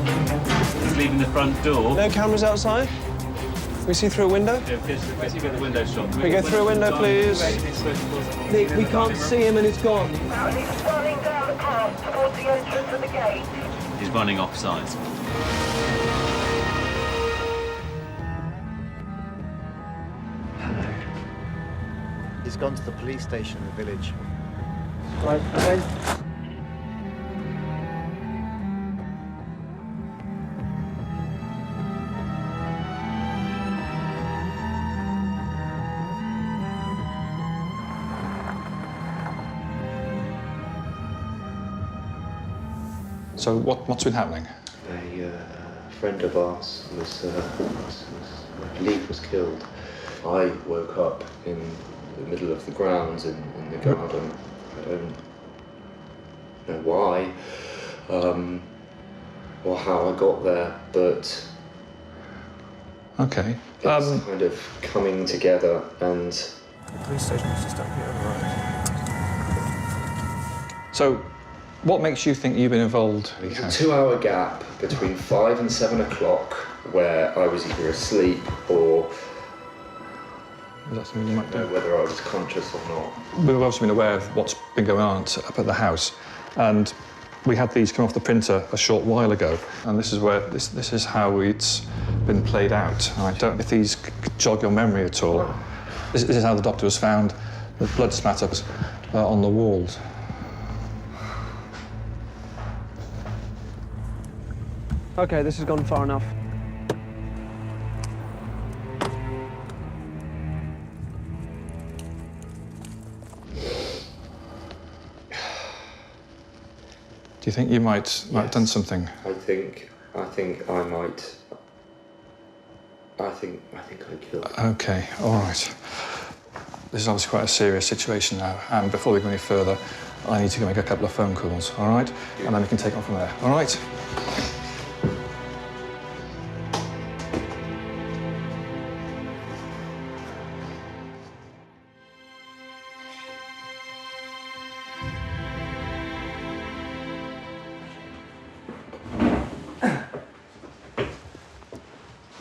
N: He's leaving the front door.
B: No cameras outside? Can we see through a window?
N: Yeah, basically get the window shot.
B: Can we go through a window, please? Nick, we can't see him and it's gone.
I: He's running down the path towards the entrance of the gate.
N: He's running off sides.
P: Hello. He's gone to the police station in the village.
B: Right, okay.
K: So what's been happening?
G: A friend of ours was I believe, was killed. I woke up in the middle of the grounds in the garden. I don't know why or how I got there, but
K: Okay.
G: it's kind of coming together and...
B: The police station is just up here, right?
K: So, what makes you think you've been involved?
G: There's a 2-hour gap between 5 and 7 o'clock where I was either asleep or
K: Is that something you might
G: know
K: do?
G: whether I was conscious or not.
K: We've obviously been aware of what's been going on up at the house, and we had these come off the printer a short while ago, and this is where this is how it's been played out. And I don't know if these jog your memory at all. This is how the doctor was found, the blood splatters on the walls.
B: Okay, this has gone far enough.
K: Do you think you might have done something?
G: I think I might. I think I killed him.
K: Okay, all right. This is obviously quite a serious situation now, and before we go any further, I need to go make a couple of phone calls, all right? And then we can take on from there, all right?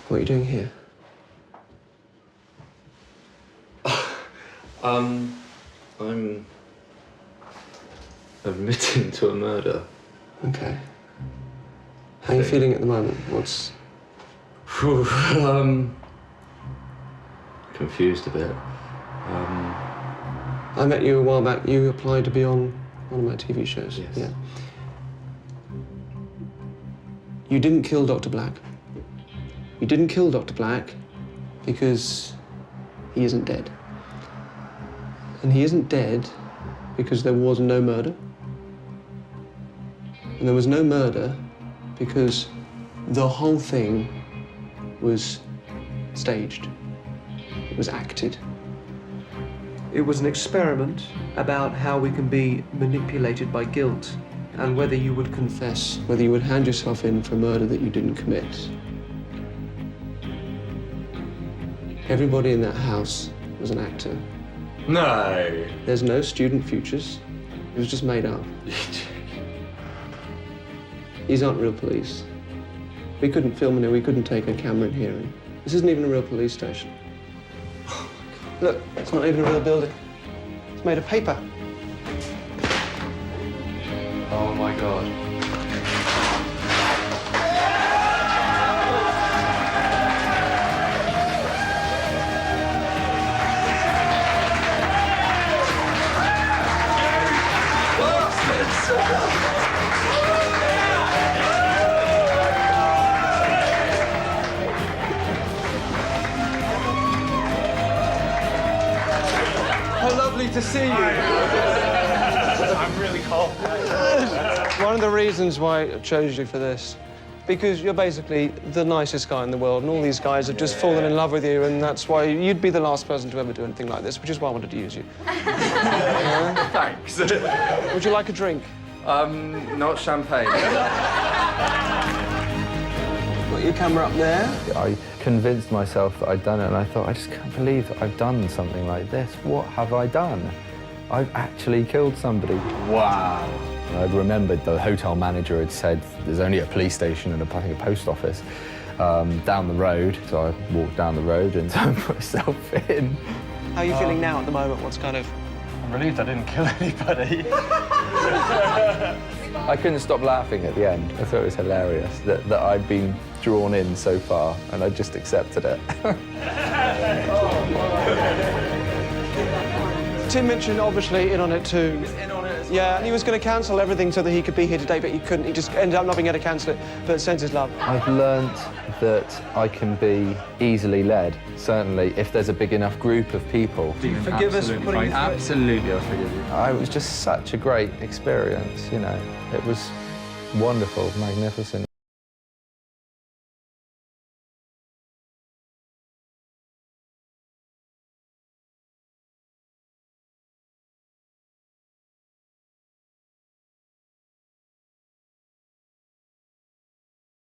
B: What are you doing here?
G: I'm admitting to a murder.
B: Okay. How are you feeling at the moment? What's...
G: Confused a bit.
B: I met you a while back. You applied to be on one of my TV shows.
G: Yes.
B: Yeah. You didn't kill Dr. Black. You didn't kill Dr. Black because he isn't dead. And he isn't dead because there was no murder. And there was no murder because the whole thing was staged. It was acted. It was an experiment about how we can be manipulated by guilt and whether you would confess, whether you would hand yourself in for murder that you didn't commit. Everybody in that house was an actor.
G: No.
B: There's no student futures. It was just made up. These aren't real police. We couldn't film in here, we couldn't take a camera in here. This isn't even a real police station. Look, it's not even a real building. It's made of paper.
G: Oh my God.
B: How lovely to see you.
R: I'm really cold.
B: One of the reasons why I chose you for this, because you're basically the nicest guy in the world, and all these guys have just fallen in love with you, and that's why you'd be the last person to ever do anything like this, which is why I wanted to use you.
G: Thanks.
B: Would you like a drink?
G: Not champagne.
B: Got your camera up there.
T: I convinced myself that I'd done it, and I thought, I just can't believe that I've done something like this. What have I done? I've actually killed somebody.
G: Wow.
T: I remembered the hotel manager had said there's only a police station and I think a post office. down the road. So I walked down the road and put myself in.
B: How are you feeling now at the moment? What's kind of...
R: I'm relieved I didn't kill anybody.
T: I couldn't stop laughing at the end. I thought it was hilarious that I'd been drawn in so far and I just accepted it.
B: Tim Minchin obviously in on it too. He was in on it as well. Yeah, and he was going to cancel everything so that he could be here today, but he couldn't. He just ended up not being able to cancel it, but sends his love.
T: I've learnt that I can be easily led, certainly if there's a big enough group of people.
B: Do you forgive us for putting you through it?
T: Absolutely, I forgive you. It was just such a great experience, you know. It was wonderful, magnificent.